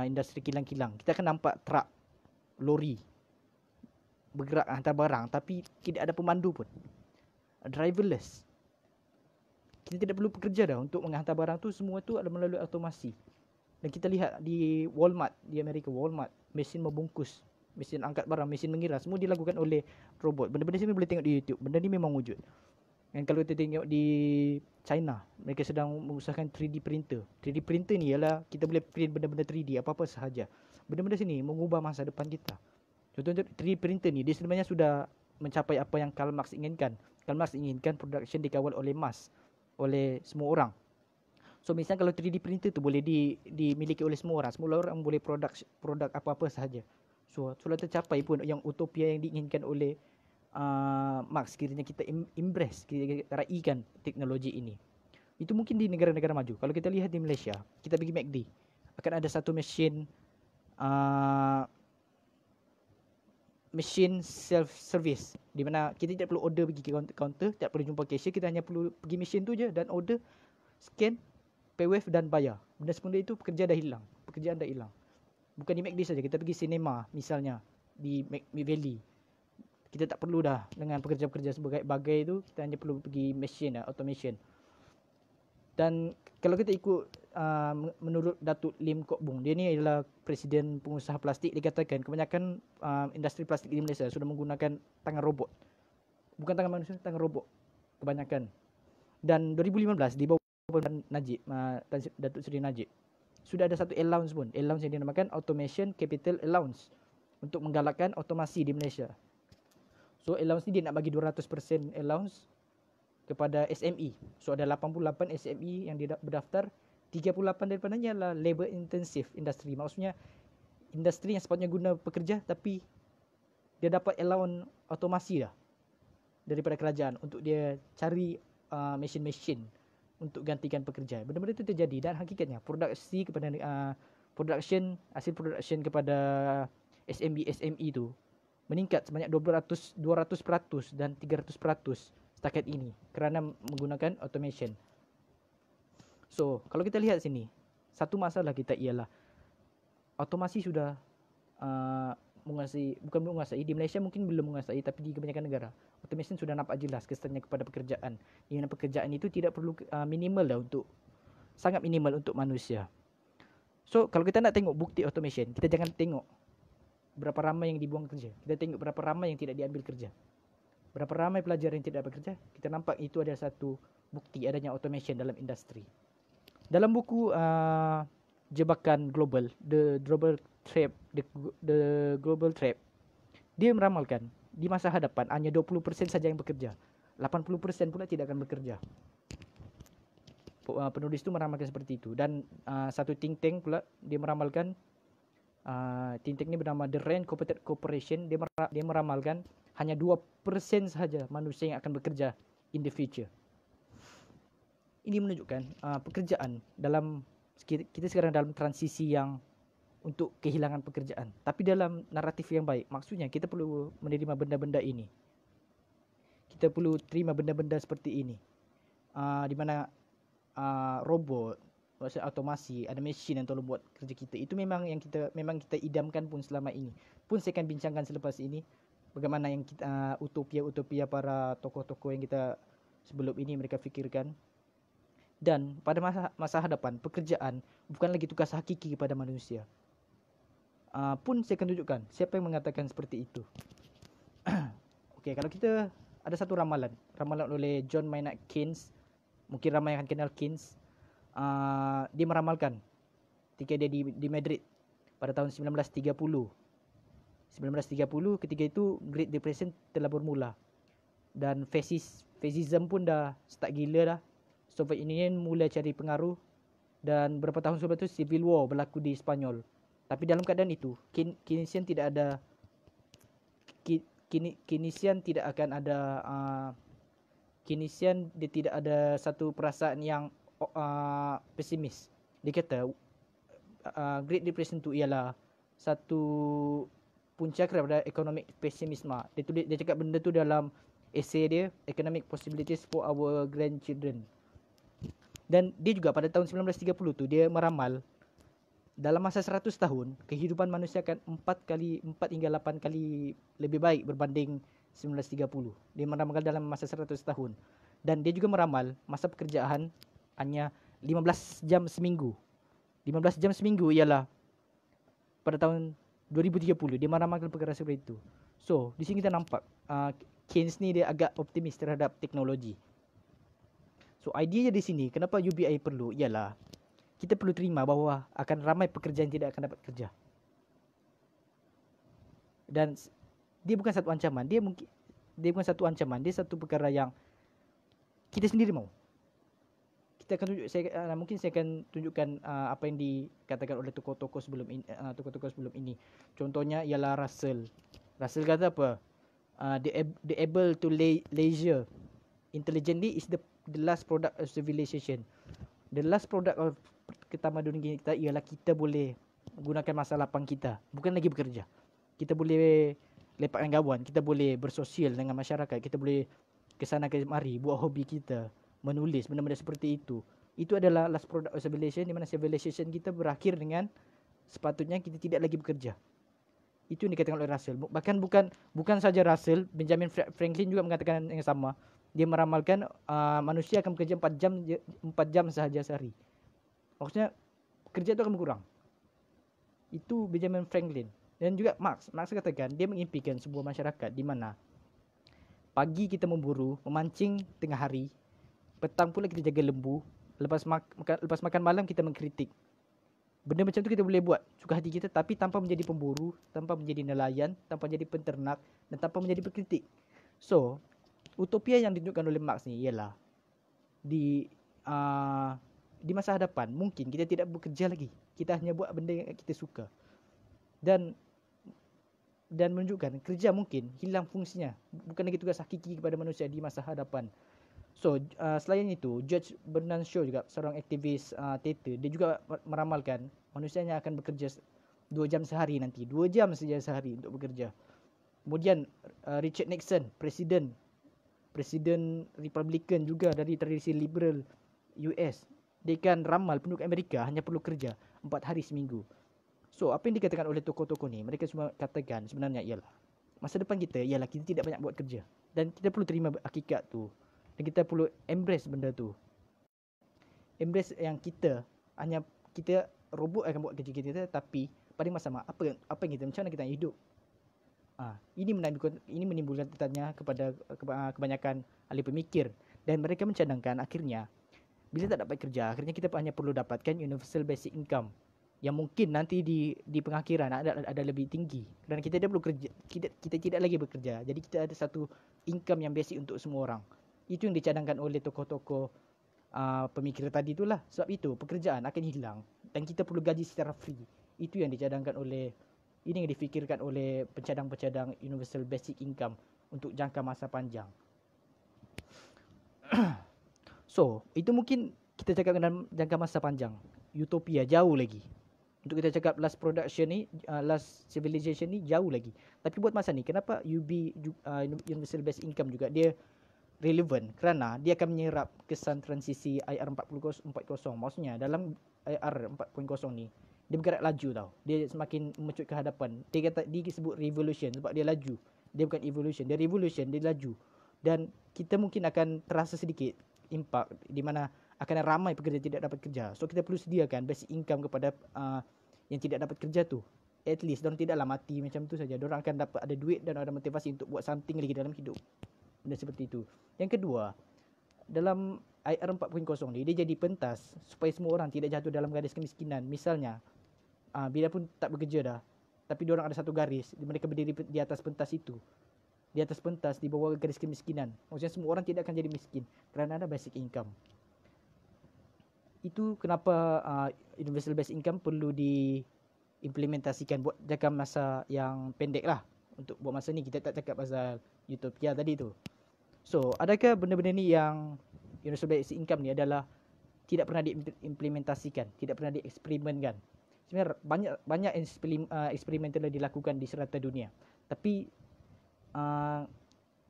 industri kilang-kilang, kita akan nampak truk, lori bergerak hantar barang tapi tidak ada pemandu pun, driverless. Kita tidak perlu pekerja dah untuk menghantar barang tu, semua tu adalah melalui automasi. Dan kita lihat di Walmart, di Amerika, Walmart, mesin membungkus, mesin angkat barang, mesin mengira, semua dilakukan oleh robot. Benda-benda ni boleh tengok di YouTube. Benda ni memang wujud. Dan kalau kita tengok di China, mereka sedang mengusahakan 3D printer. 3D printer ni ialah kita boleh print benda-benda 3D, apa-apa sahaja. Benda-benda sini mengubah masa depan kita. Contohnya 3D printer ni, dia sebenarnya sudah mencapai apa yang Karl Marx inginkan. Karl Marx inginkan production dikawal oleh mass, oleh semua orang. So misalnya kalau 3D printer tu boleh dimiliki oleh semua orang boleh produk apa-apa sahaja. So sudah tercapai pun yang utopia yang diinginkan oleh Marx, kiranya kita embrace, kita raikan teknologi ini. Itu mungkin di negara-negara maju. Kalau kita lihat di Malaysia, kita pergi McD, akan ada satu mesin self-service, di mana kita tidak perlu order pergi ke kaunter, tidak perlu jumpa cashier, kita hanya perlu pergi mesin tu je dan order, scan, pay wave dan bayar. Benda semula itu pekerjaan dah hilang. Bukan di McD saja, kita pergi cinema misalnya di Valley, kita tak perlu dah dengan pekerja-pekerja sebagai itu, kita hanya perlu pergi mesin, automation. Dan kalau kita ikut menurut Datuk Lim Kok Bung, dia ni adalah presiden pengusaha plastik, dia katakan kebanyakan industri plastik di Malaysia sudah menggunakan tangan robot. Bukan tangan manusia, tangan robot kebanyakan. Dan 2015 di bawah Najib, Datuk Seri Najib, sudah ada satu allowance yang dinamakan Automation Capital Allowance untuk menggalakkan automasi di Malaysia. So allowance ni dia nak bagi 200% allowance kepada SME. So ada 88 SME yang dia berdaftar, 38 daripadanya adalah labor intensive industry. Maksudnya industri yang sepatutnya guna pekerja tapi dia dapat allowance automasi dah. daripada kerajaan untuk dia cari mesin-mesin untuk gantikan pekerja. Benda-benda itu terjadi dan hakikatnya produksi kepada hasil production kepada SMB SME itu meningkat sebanyak 200% dan 300% setakat ini kerana menggunakan automation. So, kalau kita lihat sini, satu masalah kita ialah automasi sudah bukan menguasai, di Malaysia mungkin belum menguasai, tapi di kebanyakan negara automation sudah nampak jelas kesannya kepada pekerjaan. Di mana pekerjaan itu tidak perlu sangat minimal untuk manusia. So, kalau kita nak tengok bukti automation, kita jangan tengok berapa ramai yang dibuang kerja. Kita tengok berapa ramai yang tidak diambil kerja. Berapa ramai pelajar yang tidak bekerja. Kita nampak itu adalah satu bukti adanya automation dalam industri. Dalam buku Jebakan Global, The Global Trap, dia meramalkan di masa hadapan hanya 20% saja yang bekerja. 80% pula tidak akan bekerja. Penulis itu meramalkan seperti itu. Dan satu think tank pula dia meramalkan, think tank ni bernama The Rand Corporation, dia meramalkan hanya 2% sahaja manusia yang akan bekerja in the future. Ini menunjukkan pekerjaan dalam kita sekarang dalam transisi yang untuk kehilangan pekerjaan. Tapi dalam naratif yang baik, maksudnya kita perlu menerima benda-benda ini. Kita perlu terima benda-benda seperti ini. Di mana robot, maksudnya automasi, ada mesin yang tolong buat kerja kita. Itu memang kita idamkan pun selama ini. Pun saya akan bincangkan selepas ini bagaimana yang kita utopia para tokoh-tokoh yang kita sebelum ini mereka fikirkan. Dan pada masa hadapan, pekerjaan bukan lagi tugas hakiki kepada manusia. Pun saya akan tunjukkan siapa yang mengatakan seperti itu. Okey, kalau kita ada satu ramalan oleh John Maynard Keynes. Mungkin ramai akan kenal Keynes. Dia meramalkan ketika dia di Madrid pada tahun 1930. 1930 ketika itu Great Depression telah bermula. Dan fascism pun dah start gila dah. Soviet Union mula cari pengaruh dan beberapa tahun sebelum itu Civil War berlaku di Spanyol. Tapi dalam keadaan itu, Keynesian tidak ada satu perasaan yang pesimis. Dia kata Great Depression itu ialah satu punca daripada economic pessimism. Dia cakap benda tu dalam essay dia, Economic Possibilities for Our Grandchildren. Dan dia juga pada tahun 1930 tu dia meramal dalam masa 100 tahun kehidupan manusia akan 4 hingga 8 kali lebih baik berbanding 1930. Dia meramalkan dalam masa 100 tahun. Dan dia juga meramal masa pekerjaan hanya 15 jam seminggu. 15 jam seminggu ialah pada tahun 2030 dia meramalkan perkara seperti itu. So, di sini kita nampak Keynes ni dia agak optimis terhadap teknologi. So, idea di sini kenapa UBI perlu ialah kita perlu terima bahawa akan ramai pekerja yang tidak akan dapat kerja. Dan dia bukan satu ancaman, dia bukan satu ancaman, dia satu perkara yang kita sendiri mau. Kita akan mungkin saya akan tunjukkan apa yang dikatakan oleh tokoh-tokoh sebelum ini. Contohnya ialah Russell. Russell kata apa? The able to leisure intelligently is the last product of civilization. The last product of ketamadunan kita ialah kita boleh gunakan masa lapang kita, bukan lagi bekerja. Kita boleh lepaskan kawan, kita boleh bersosial dengan masyarakat, kita boleh ke sana ke mari, buat hobi kita, menulis, benda-benda seperti itu. Itu adalah last product of civilization, di mana civilization kita berakhir dengan sepatutnya kita tidak lagi bekerja. Itu yang dikatakan oleh Russell. Bahkan bukan saja Russell, Benjamin Franklin juga mengatakan yang sama. Dia meramalkan manusia akan bekerja 4 jam sahaja sehari. Maksudnya kerja itu akan berkurang. Itu Benjamin Franklin. Dan juga Marx katakan dia mengimpikan sebuah masyarakat di mana pagi kita memburu, memancing tengah hari, petang pula kita jaga lembu, lepas makan malam kita mengkritik. Benda macam tu kita boleh buat suka hati kita, tapi tanpa menjadi pemburu, tanpa menjadi nelayan, tanpa menjadi penternak dan tanpa menjadi pengkritik. So, utopia yang ditunjukkan oleh Marx ni ialah di masa hadapan mungkin kita tidak bekerja lagi. Kita hanya buat benda yang kita suka. Dan dan menunjukkan kerja mungkin hilang fungsinya, bukan lagi tugas hakiki kepada manusia di masa hadapan. So selain itu, George Bernard Shaw juga seorang aktivis teater, dia juga meramalkan manusianya akan bekerja 2 jam sehari nanti, 2 jam saja sehari untuk bekerja. Kemudian Richard Nixon, Presiden Republican juga dari tradisi liberal US, dia kan ramal penduduk Amerika hanya perlu kerja 4 hari seminggu. So apa yang dikatakan oleh tokoh-tokoh ni, mereka semua katakan sebenarnya ialah masa depan kita ialah kita tidak banyak buat kerja, dan kita perlu terima hakikat tu, dan kita perlu embrace benda tu. Embrace yang kita robot akan buat kerja kita, tapi pada masa sama apa yang kita, macam mana kita hidup. Ini menimbulkan tanya kepada kebanyakan ahli pemikir, dan mereka mencadangkan akhirnya bila tak dapat kerja, akhirnya kita hanya perlu dapatkan universal basic income yang mungkin nanti di pengakhiran ada lebih tinggi, kerana kita tidak perlu kerja, kita tidak lagi bekerja, jadi kita ada satu income yang basic untuk semua orang. Itu yang dicadangkan oleh tokoh-tokoh pemikir tadi itulah. Sebab itu pekerjaan akan hilang dan kita perlu gaji secara free. Itu yang dicadangkan oleh, ini yang difikirkan oleh pencadang-pencadang universal basic income untuk jangka masa panjang. So, itu mungkin kita cakap dalam jangka masa panjang. Utopia jauh lagi. Untuk kita cakap last production ni, last civilization ni jauh lagi. Tapi buat masa ni, kenapa universal basic income juga dia relevan? Kerana dia akan menyerap kesan transisi IR 4.0. Maksudnya dalam IR 4.0 ni, dia bergerak laju tau. Dia semakin mencut ke hadapan. Dia disebut revolution sebab dia laju. Dia bukan evolution. Dia revolution, dia laju. Dan kita mungkin akan terasa sedikit impak di mana akan ramai pekerja tidak dapat kerja. So kita perlu sediakan basic income kepada yang tidak dapat kerja tu. At least diorang tidaklah mati macam tu saja. Diorang akan dapat ada duit dan ada motivasi untuk buat something lagi dalam hidup. Benda seperti itu. Yang kedua, dalam IR 4.0 ni dia jadi pentas supaya semua orang tidak jatuh dalam garis kemiskinan. Misalnya bila pun tak bekerja dah, tapi diorang ada satu garis, mereka berdiri di atas pentas itu. Di atas pentas di bawah garis kemiskinan. Maksudnya semua orang tidak akan jadi miskin kerana ada basic income. Itu kenapa universal basic income perlu diimplementasikan buat jangka masa yang pendek lah. Untuk buat masa ni kita tak cakap pasal utopia tadi tu. So adakah benda-benda ni yang universal basic income ni adalah tidak pernah diimplementasikan, tidak pernah dieksperimenkan? Sebenarnya banyak eksperimen telah dilakukan di serata dunia, tapi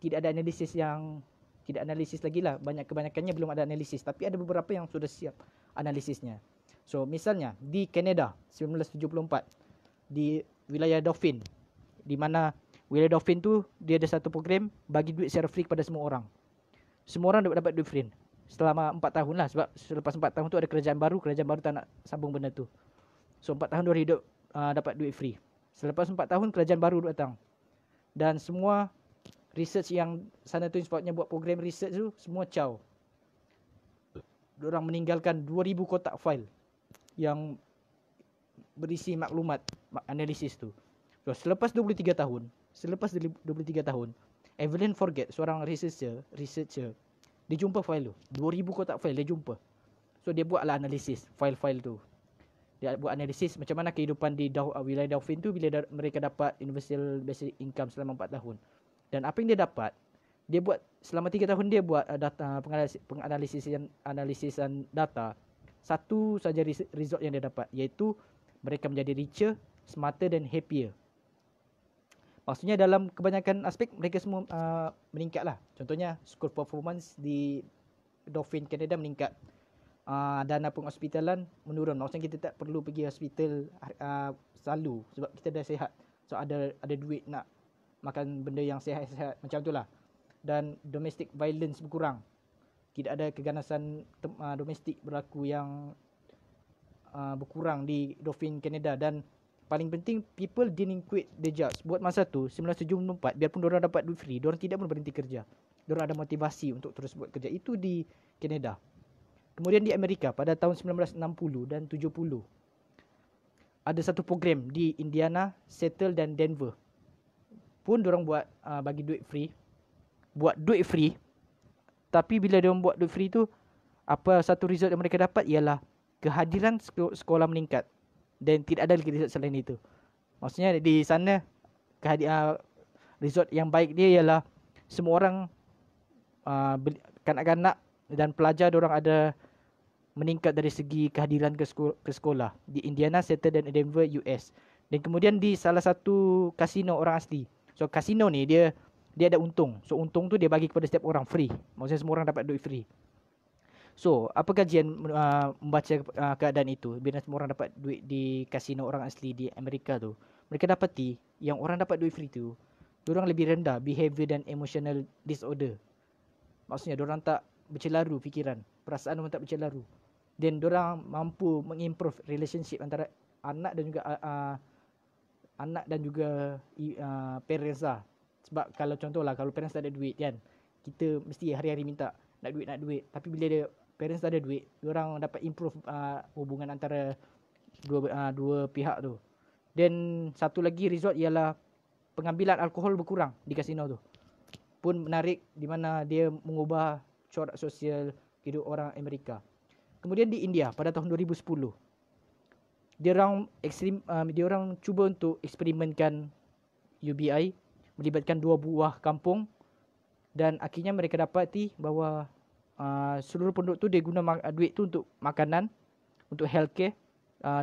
tidak ada analisis lagi lah. Kebanyakannya belum ada analisis, tapi ada beberapa yang sudah siap analisisnya. So misalnya di Canada 1974 di wilayah Dauphin, di mana wilayah Dauphin tu dia ada satu program bagi duit secara free kepada semua orang. Semua orang dapat duit free selama 4 tahun lah, sebab selepas 4 tahun tu ada kerajaan baru tak nak sambung benda tu. So 4 tahun dia hidup dapat duit free. Selepas 4 tahun kerajaan baru datang, dan semua research yang sana tu sebabnya buat program research tu semua caw. Diorang meninggalkan 2000 kotak file yang berisi maklumat analisis tu. So selepas 23 tahun, Evelyn Forget, seorang researcher, dia jumpa file tu. 2000 kotak file dia jumpa. So dia buatlah analisis file-file tu. Dia buat analisis macam mana kehidupan di wilayah Dauphin tu bila mereka dapat universal basic income selama 4 tahun. Dan apa yang dia dapat, dia buat selama 3 tahun dia buat data penganalisisan data. Satu saja result yang dia dapat, iaitu mereka menjadi richer, smarter dan happier. Maksudnya dalam kebanyakan aspek mereka semua meningkat lah. Contohnya school performance di Dauphin Canada meningkat. Dana penghospitalan menurun. Maksudnya kita tak perlu pergi hospital selalu sebab kita dah sihat. So ada duit nak makan benda yang sihat-sihat macam itulah. Dan domestic violence berkurang. Tidak ada keganasan domestik berlaku yang berkurang di Dauphin Canada. Dan paling penting, people didn't quit the jobs. Buat masa tu 1974, biarpun diorang dapat duit free, diorang tidak pun berhenti kerja. Diorang ada motivasi untuk terus buat kerja. Itu di Canada. Kemudian di Amerika pada tahun 1960 dan 70 ada satu program di Indiana, Seattle dan Denver. Pun diorang buat bagi duit free. Buat duit free. Tapi bila diorang buat duit free tu, satu result yang mereka dapat ialah kehadiran sekolah meningkat. Dan tidak ada lagi result selain itu. Maksudnya di sana result yang baik dia ialah semua orang kanak-kanak dan pelajar diorang ada meningkat dari segi kehadiran ke sekolah di Indiana Center dan Denver US. Dan kemudian di salah satu kasino orang asli. So kasino ni dia ada untung. So untung tu dia bagi kepada setiap orang free. Maksudnya semua orang dapat duit free. So apa kajian membaca keadaan itu bila semua orang dapat duit di kasino orang asli di Amerika tu. Mereka dapati yang orang dapat duit free tu, diorang lebih rendah behavior dan emotional disorder. Maksudnya diorang tak bercelaru fikiran, perasaan diorang tak bercelaru. Dan diorang mampu mengimprove relationship antara anak dan juga parents lah. Sebab kalau contohlah kalau parents tak ada duit kan, kita mesti hari-hari minta nak duit. Tapi bila dia parents tak ada duit, diorang dapat improve hubungan antara dua pihak tu. Dan satu lagi result ialah pengambilan alkohol berkurang di kasino tu. Pun menarik di mana dia mengubah corak sosial hidup orang Amerika. Kemudian di India pada tahun 2010, dia orang cuba untuk eksperimenkan UBI melibatkan 2 buah kampung, dan akhirnya mereka dapati bahawa seluruh penduduk tu dia guna duit tu untuk makanan, untuk healthcare,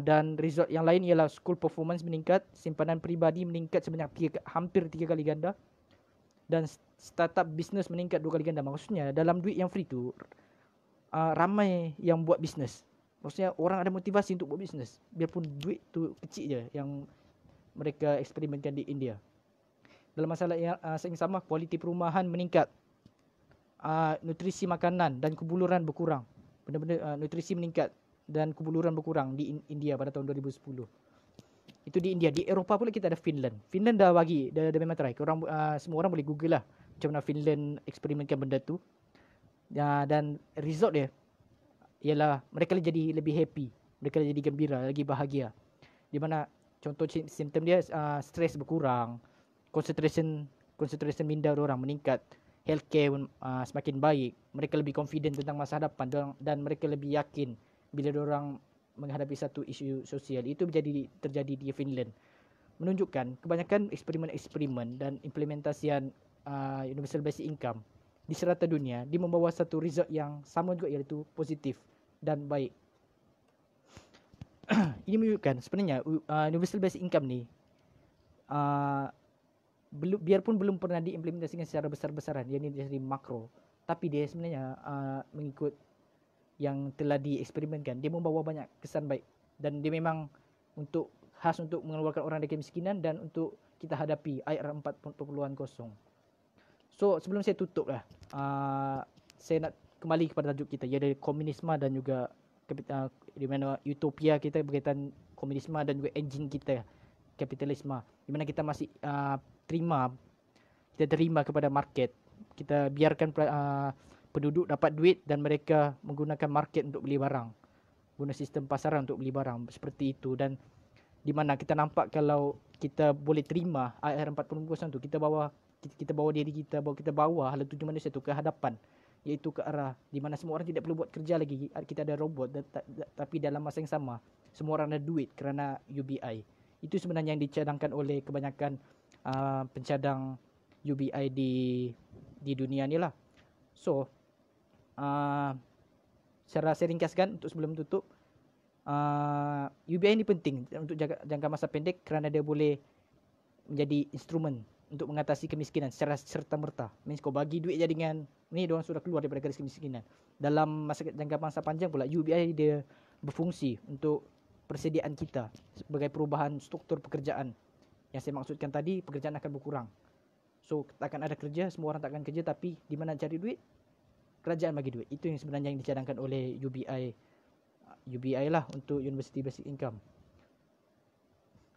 dan result yang lain ialah school performance meningkat, simpanan peribadi meningkat sebanyak hampir 3 kali ganda, dan startup business meningkat 2 kali ganda. Maksudnya dalam duit yang free tu ramai yang buat bisnes. Maksudnya orang ada motivasi untuk buat bisnes biarpun duit tu kecil je yang mereka eksperimenkan di India. Dalam masalah yang sama, kualiti perumahan meningkat, nutrisi makanan dan kubuluran berkurang. Benda-benda nutrisi meningkat dan kubuluran berkurang di India pada tahun 2010. Itu di India. Di Eropah pula kita ada Finland. Finland dah memang try. Semua orang boleh google lah macam mana Finland eksperimenkan benda tu. Dan result dia ialah mereka jadi lebih happy, mereka jadi gembira, lagi bahagia. Di mana contoh simptom dia stres berkurang, concentration minda orang meningkat, healthcare semakin baik, mereka lebih confident tentang masa hadapan, dan mereka lebih yakin bila orang menghadapi satu isu sosial. Itu terjadi di Finland. Menunjukkan kebanyakan eksperimen dan implementasian universal basic income di serata dunia dia membawa satu result yang sama juga, iaitu positif dan baik. Ini menunjukkan sebenarnya universal basic income ni biarpun belum pernah diimplementasikan secara besar-besaran, yang ini dari makro, tapi dia sebenarnya mengikut yang telah dieksperimenkan, dia membawa banyak kesan baik, dan dia memang khas untuk mengeluarkan orang dari kemiskinan dan untuk kita hadapi IR 4.0. So sebelum saya tutup lah, saya nak kembali kepada tajuk kita, iaitu komunisme dan juga di mana utopia kita berkaitan komunisme dan juga engine kita kapitalisme, di mana kita masih terima kepada market. Kita biarkan penduduk dapat duit dan mereka menggunakan market untuk beli barang, guna sistem pasaran untuk beli barang seperti itu. Dan di mana kita nampak kalau kita boleh terima IR 4.0 tu, kita bawa diri kita, bawa hala tuju manusia tu ke hadapan, iaitu ke arah di mana semua orang tidak perlu buat kerja lagi. Kita ada robot, tapi dalam masa yang sama semua orang ada duit kerana UBI. Itu sebenarnya yang dicadangkan oleh kebanyakan pencadang UBI di dunia ni lah. So secara saya ringkaskan untuk sebelum tutup, UBI ni penting untuk jangka masa pendek kerana dia boleh menjadi instrumen untuk mengatasi kemiskinan secara serta-merta. Means kau bagi duit je dengan ni, diorang sudah keluar daripada garis kemiskinan. Dalam jangka masa panjang pula, UBI dia berfungsi untuk persediaan kita sebagai perubahan struktur pekerjaan. Yang saya maksudkan tadi, pekerjaan akan berkurang. So takkan ada kerja, semua orang takkan kerja, tapi di mana cari duit? Kerajaan bagi duit. Itu yang sebenarnya yang dicadangkan oleh UBI lah untuk University Basic Income.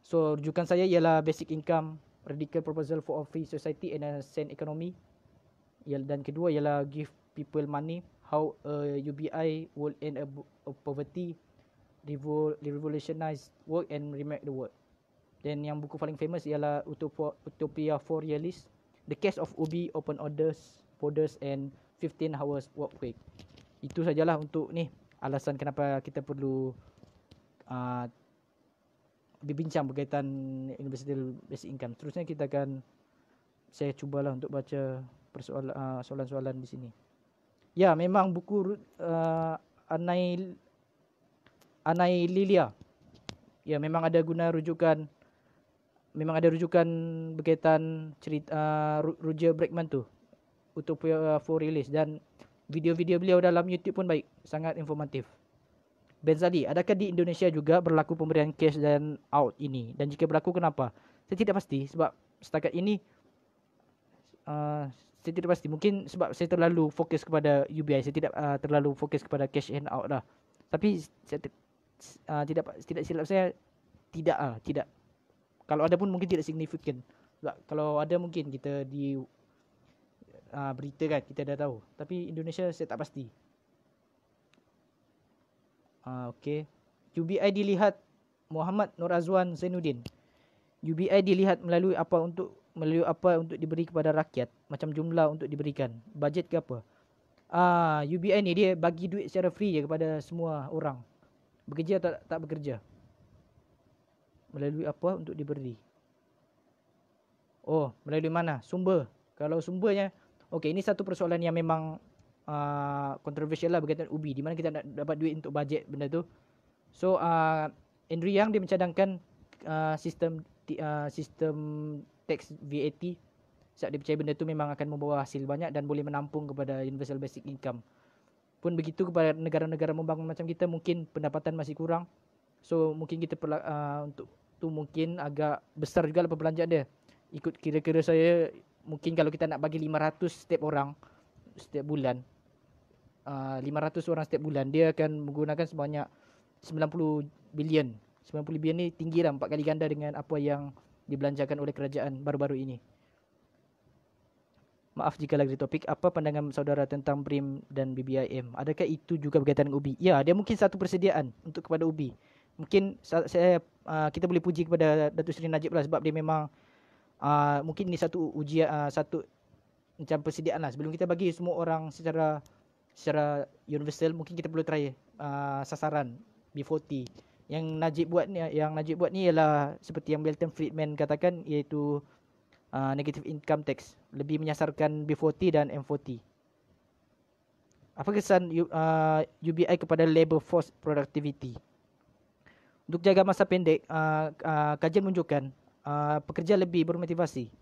So rujukan saya ialah Basic Income, Radical Proposal for a Free Society and a Sane Economy. Dan kedua ialah Give People Money, How a UBI will end poverty, revolutionize work and remake the world. Dan yang buku paling famous ialah Utopia for Realists, The Case of UBI, Open Borders and 15 Hours Work Week. Itu sajalah untuk ni alasan kenapa kita perlu berbincang berkaitan universal basic income. Seterusnya saya cubalah untuk baca soalan-soalan di sini. Ya, memang buku Anai Lilia. Ya, memang ada rujukan berkaitan cerita Roger Bregman tu, Utopia for Release, dan video-video beliau dalam YouTube pun baik, sangat informatif. Benzali, adakah di Indonesia juga berlaku pemberian cash dan out ini? Dan jika berlaku, kenapa? Saya tidak pasti sebab setakat ini saya tidak pasti. Mungkin sebab saya terlalu fokus kepada UBI, saya tidak terlalu fokus kepada cash and out lah. Tapi saya tidak silap saya tidak. Kalau ada pun mungkin tidak signifikan. Kalau ada mungkin kita di berita kan kita dah tahu. Tapi Indonesia saya tak pasti. Okey. UBI dilihat Muhammad Nur Azwan Zainuddin. UBI dilihat melalui apa untuk diberi kepada rakyat, macam jumlah untuk diberikan, bajet ke apa. UBI ni dia bagi duit secara free je kepada semua orang, bekerja atau tak bekerja. Melalui apa untuk diberi? Oh, melalui mana? Sumber. Kalau sumbernya, okey, ini satu persoalan yang memang kontroversial lah berkaitan UBI, di mana kita nak dapat duit untuk bajet benda tu. So Andrew Yang dia mencadangkan sistem tax VAT. Sebab dia percaya benda tu memang akan membawa hasil banyak dan boleh menampung kepada universal basic income. Pun begitu kepada negara-negara membangun macam kita, mungkin pendapatan masih kurang. So mungkin kita untuk tu mungkin agak besar juga lah perbelanjaan dia. Ikut kira-kira saya, mungkin kalau kita nak bagi 500 setiap orang setiap bulan, 500 orang setiap bulan, dia akan menggunakan sebanyak 90 bilion. 90 bilion ni tinggi lah, 4 kali ganda dengan apa yang dibelanjakan oleh kerajaan baru-baru ini. Maaf jika lagi topik. Apa pandangan saudara tentang BRIM dan BBIM? Adakah itu juga berkaitan dengan UBI? Ya, dia mungkin satu persediaan untuk kepada UBI. Mungkin kita boleh puji kepada Datuk Seri Najib lah, sebab dia memang mungkin ini satu ujian, satu macam persediaan lah. Sebelum kita bagi semua orang secara universal, mungkin kita perlu try sasaran B40. Yang Najib buat ni ialah seperti yang Milton Friedman katakan, iaitu negative income tax, lebih menyasarkan B40 dan M40. Apa kesan UBI kepada labour force productivity? Untuk jaga masa pendek, kajian menunjukkan pekerja lebih bermotivasi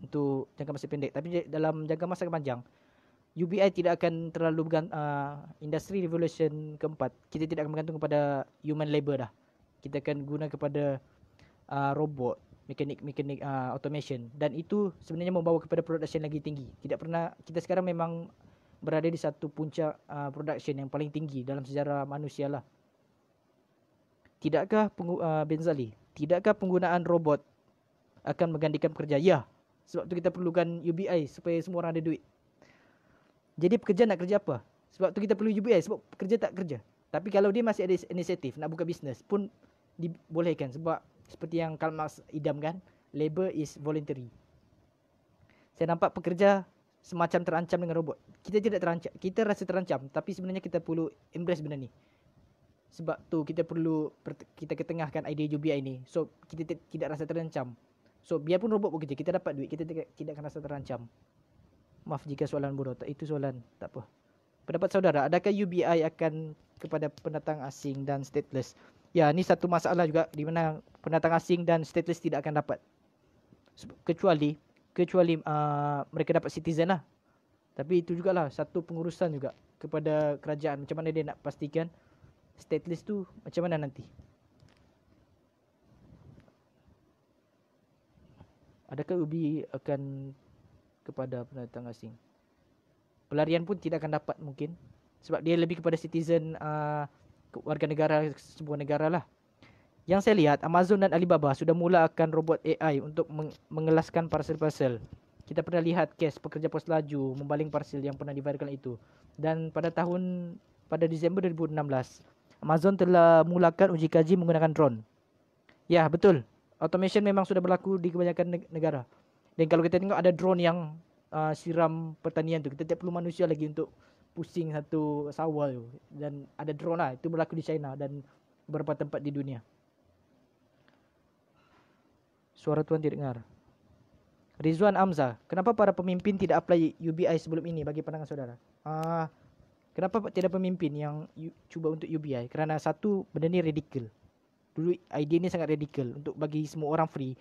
untuk jangka masa pendek. Tapi dalam jangka masa panjang, UBI tidak akan terlalu industri revolution keempat, kita tidak akan bergantung kepada human labour dah. Kita akan guna kepada robot, mekanik automation, dan itu sebenarnya membawa kepada production lagi tinggi. Kita sekarang memang berada di satu puncak production yang paling tinggi dalam sejarah manusia lah. Tidakkah Benzali, tidakkah penggunaan robot akan menggantikan pekerja? Ya, sebab tu kita perlukan UBI supaya semua orang ada duit. Jadi pekerja nak kerja apa? Sebab tu kita perlu UBI, sebab pekerja tak kerja. Tapi kalau dia masih ada inisiatif nak buka bisnes pun dibolehkan, sebab seperti yang Karl Marx idamkan, labor is voluntary. Saya nampak pekerja semacam terancam dengan robot. Kita tidak terancam, kita rasa terancam, tapi sebenarnya kita perlu embrace benda ni. Sebab tu kita ketengahkan idea UBI ni. So kita tidak rasa terancam. So biarpun robot bekerja, kita dapat duit, kita tidak akan rasa terancam. Maaf jika soalan bodoh, itu soalan, tak apa. Pendapat saudara, adakah UBI akan kepada pendatang asing dan stateless? Ya, ni satu masalah juga, di mana pendatang asing dan stateless tidak akan dapat. Kecuali mereka dapat citizen lah. Tapi itu jugalah satu pengurusan juga kepada kerajaan, macam mana dia nak pastikan stateless tu macam mana nanti. Adakah UBI akan kepada pendatang asing? Pelarian pun tidak akan dapat mungkin, sebab dia lebih kepada citizen warga negara sebuah negara lah. Yang saya lihat, Amazon dan Alibaba sudah mula akan robot AI untuk mengelaskan parcel-parcel. Kita pernah lihat kes pekerja pos laju membaling parcel yang pernah diviralkan itu. Dan pada Disember 2016, Amazon telah mulakan uji kaji menggunakan drone. Ya, betul. Automation memang sudah berlaku di kebanyakan negara. Dan kalau kita tengok ada drone yang siram pertanian tu, kita tidak perlu manusia lagi untuk pusing satu sawah tu. Dan ada drone lah, itu berlaku di China dan beberapa tempat di dunia. Suara tuan tidak dengar. Rizwan Amza, kenapa para pemimpin tidak apply UBI sebelum ini bagi pandangan saudara? Kenapa tidak pemimpin yang cuba untuk UBI? Kerana satu, benda ni radikal. Dulu idea ni sangat radikal untuk bagi semua orang free.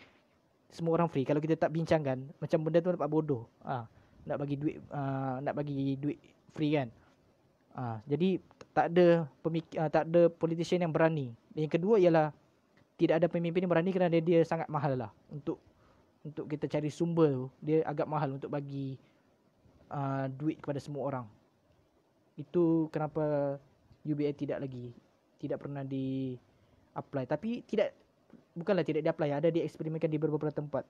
Semua orang free. Kalau kita tak bincangkan, macam benda tu nampak bodoh. Nak bagi duit free kan. Jadi tak ada politician yang berani. Dan yang kedua ialah tidak ada pemimpin yang berani kerana dia sangat mahal lah untuk kita cari sumber tu. Dia agak mahal untuk bagi duit kepada semua orang. Itu kenapa UBI tidak pernah di apply. Tapi bukanlah tidak di apply, ada dieksperimenkan di beberapa tempat.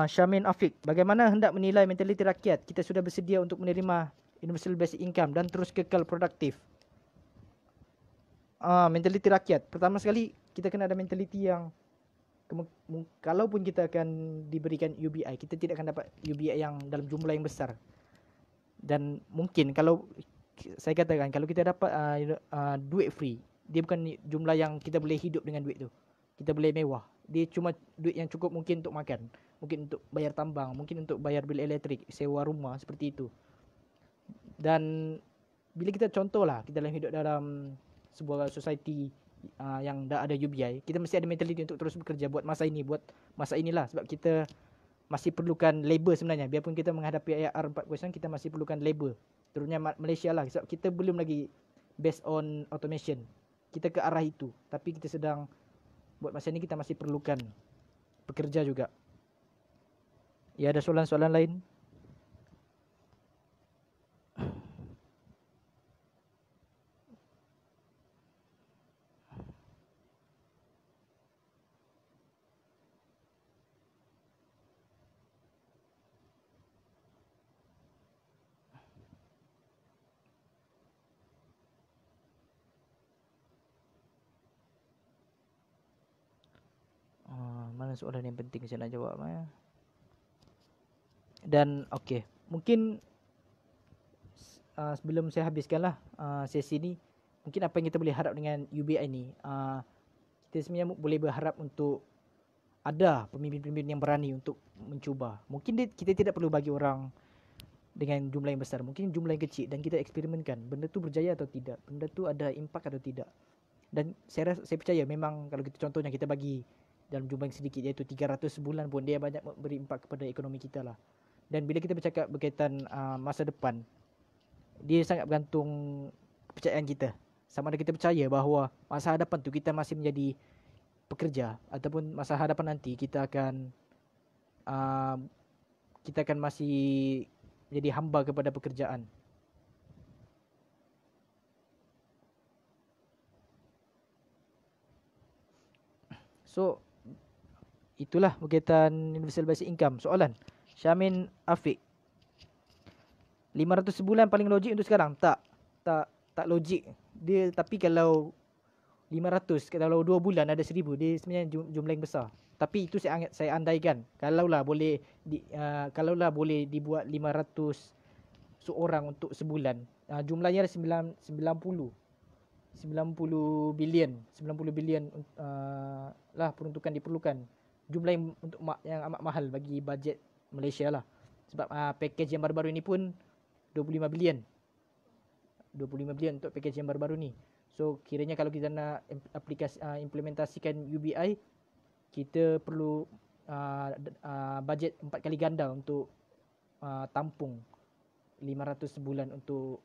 Syamin Afiq, bagaimana hendak menilai mentaliti rakyat? Kita sudah bersedia untuk menerima universal basic income dan terus kekal produktif. Mentaliti rakyat, pertama sekali kita kena ada mentaliti yang kalaupun kita akan diberikan UBI, kita tidak akan dapat UBI yang dalam jumlah yang besar. Dan mungkin kalau saya katakan, kalau kita dapat duit free, dia bukan jumlah yang kita boleh hidup dengan duit tu. Kita boleh mewah. Dia cuma duit yang cukup mungkin untuk makan, mungkin untuk bayar tambang, mungkin untuk bayar bil elektrik, sewa rumah, seperti itu. Dan bila kita contohlah, kita dalam hidup dalam sebuah society yang dah ada UBI, kita mesti ada mentaliti untuk terus bekerja buat masa inilah, sebab kita masih perlukan labor sebenarnya. Biarpun kita menghadapi IR 4.0, kita masih perlukan labor, terutamanya Malaysia lah, sebab kita belum lagi based on automation. Kita ke arah itu, tapi kita sedang buat masa ni kita masih perlukan pekerja juga. Ya, ada soalan-soalan lain? Mana soalan yang penting saya nak jawab? Dan okey, mungkin sebelum saya habiskanlah sesi ni, mungkin apa yang kita boleh harap dengan UBI ni, kita sebenarnya boleh berharap untuk ada pemimpin-pemimpin yang berani untuk mencuba. Mungkin kita tidak perlu bagi orang dengan jumlah yang besar, mungkin jumlah yang kecil, dan kita eksperimenkan benda tu berjaya atau tidak, benda tu ada impak atau tidak. Dan saya percaya memang kalau kita contohnya kita bagi dalam jumlah yang sedikit, iaitu 300 sebulan pun, dia banyak berimpak kepada ekonomi kita lah. Dan bila kita bercakap berkaitan masa depan, dia sangat bergantung kepercayaan kita. Sama ada kita percaya bahawa masa hadapan tu kita masih menjadi pekerja, ataupun masa hadapan nanti kita akan masih jadi hamba kepada pekerjaan. So itulah berkaitan universal basic income. Soalan Syamin Afiq, 500 sebulan paling logik untuk sekarang? Tak logik dia. Tapi kalau 500, kalau 2 bulan ada 1000, dia sebenarnya jumlah yang besar. Tapi itu saya andaikan, kalaulah boleh dibuat 500 seorang untuk sebulan, jumlahnya ada 90 bilion lah peruntukan diperlukan. Jumlah yang amat mahal bagi bajet Malaysia lah. Sebab package yang baru-baru ni pun 25 bilion untuk package yang baru-baru ni. So kiranya kalau kita nak implementasikan UBI, kita perlu bajet 4 kali ganda untuk tampung 500 sebulan untuk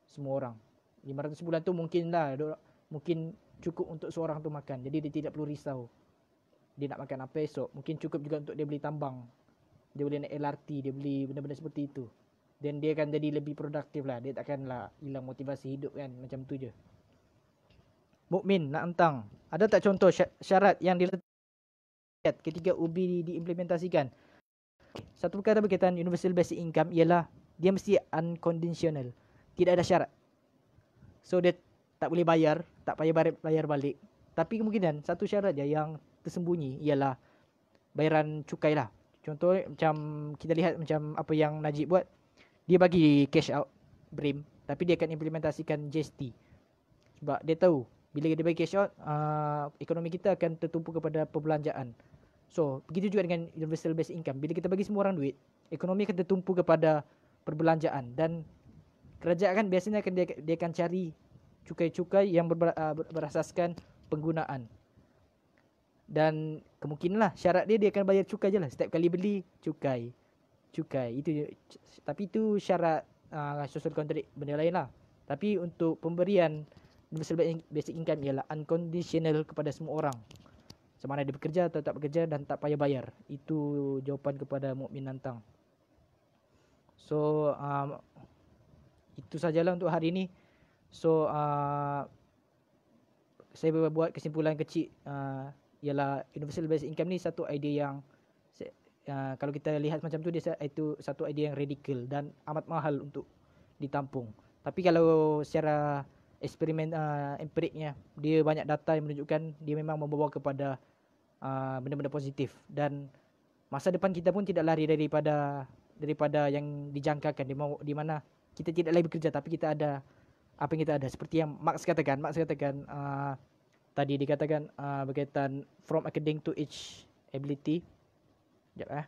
semua orang. 500 sebulan tu mungkin cukup untuk seorang tu makan. Jadi dia tidak perlu risau dia nak makan apa esok. Mungkin cukup juga untuk dia beli tambang, dia boleh naik LRT, dia beli benda-benda seperti itu. Dan dia akan jadi lebih produktif lah. Dia takkanlah hilang motivasi hidup kan. Macam tu je. Mukmin nak entang, ada tak contoh syarat yang diletakkan ketika UBI diimplementasikan? Satu perkara berkaitan universal basic income ialah dia mesti unconditional, tidak ada syarat. So dia tak boleh bayar, tak payah bayar balik. Tapi kemungkinan satu syarat je yang tersembunyi ialah bayaran cukai lah. Contoh macam kita lihat macam apa yang Najib buat, dia bagi cash out BRIM, tapi dia akan implementasikan GST. Sebab dia tahu Bila dia bagi cash out, ekonomi kita akan tertumpu kepada perbelanjaan. So, begitu juga dengan universal basic income. Bila kita bagi semua orang duit, ekonomi akan tertumpu kepada perbelanjaan. Dan kerajaan biasanya dia akan cari cukai-cukai yang berasaskan penggunaan. Dan kemungkinanlah syarat dia akan bayar cukai je lah. Setiap kali beli, cukai. Itu, tapi itu syarat social contract benda lain lah. Tapi untuk pemberian universal basic income ialah unconditional kepada semua orang. Sama ada dia bekerja atau tak bekerja dan tak payah bayar. Itu jawapan kepada Mukmin Nantang. So, itu sajalah untuk hari ini. So, saya buat kesimpulan kecil, ialah universal basic income ni satu idea yang kalau kita lihat macam tu, itu satu idea yang radikal dan amat mahal untuk ditampung. Tapi kalau secara eksperimen empiriknya, dia banyak data yang menunjukkan dia memang membawa kepada benda-benda positif. Dan masa depan kita pun tidak lari daripada yang dijangkakan, di mana kita tidak lagi bekerja tapi kita ada apa yang kita ada. Seperti yang Marx katakan tadi dikatakan berkaitan from academic to each ability. Sekejap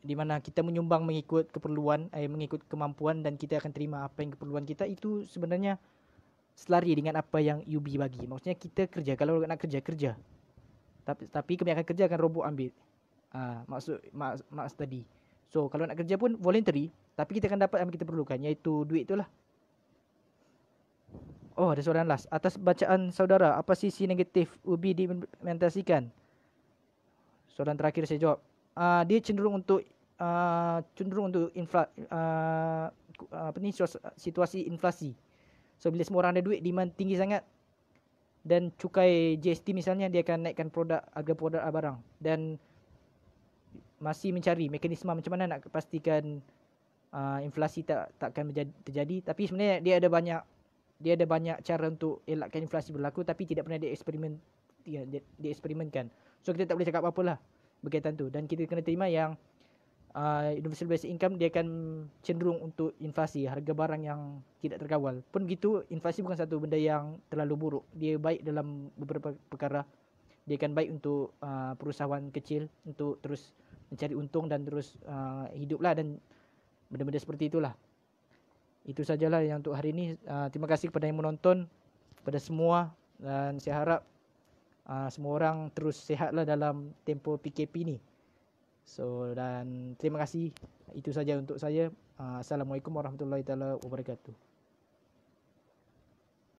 di mana kita menyumbang mengikut keperluan, mengikut kemampuan, dan kita akan terima apa yang keperluan kita. Itu sebenarnya selari dengan apa yang UB bagi. Maksudnya kita kerja, kalau nak kerja. Tapi kebanyakan kerja akan robot ambil. Maksud tadi. So kalau nak kerja pun voluntary, tapi kita akan dapat apa yang kita perlukan, iaitu duit itulah. Oh, ada soalan last. Atas bacaan saudara, apa sisi negatif UB diimplementasikan? Soalan terakhir saya jawab. Dia cenderung untuk situasi inflasi. So bila semua orang ada duit, demand tinggi sangat, dan cukai GST misalnya, dia akan naikkan harga produk barang, dan masih mencari mekanisme macam mana nak pastikan inflasi takkan terjadi. Tapi sebenarnya dia ada banyak cara untuk elakkan inflasi berlaku, tapi tidak pernah dieksperimenkan. So kita tak boleh cakap apa-apa lah berkaitan tu. Dan kita kena terima yang universal basic income dia akan cenderung untuk inflasi, harga barang yang tidak terkawal. Pun begitu, inflasi bukan satu benda yang terlalu buruk. Dia baik dalam beberapa perkara. Dia akan baik untuk perusahaan kecil untuk terus mencari untung dan terus hiduplah, dan benda-benda seperti itulah. Itu sajalah yang untuk hari ini. Terima kasih kepada yang menonton, kepada semua, dan saya harap semua orang terus sihatlah dalam tempoh PKP ni. So, dan terima kasih. Itu saja untuk saya. Assalamualaikum warahmatullahi wabarakatuh.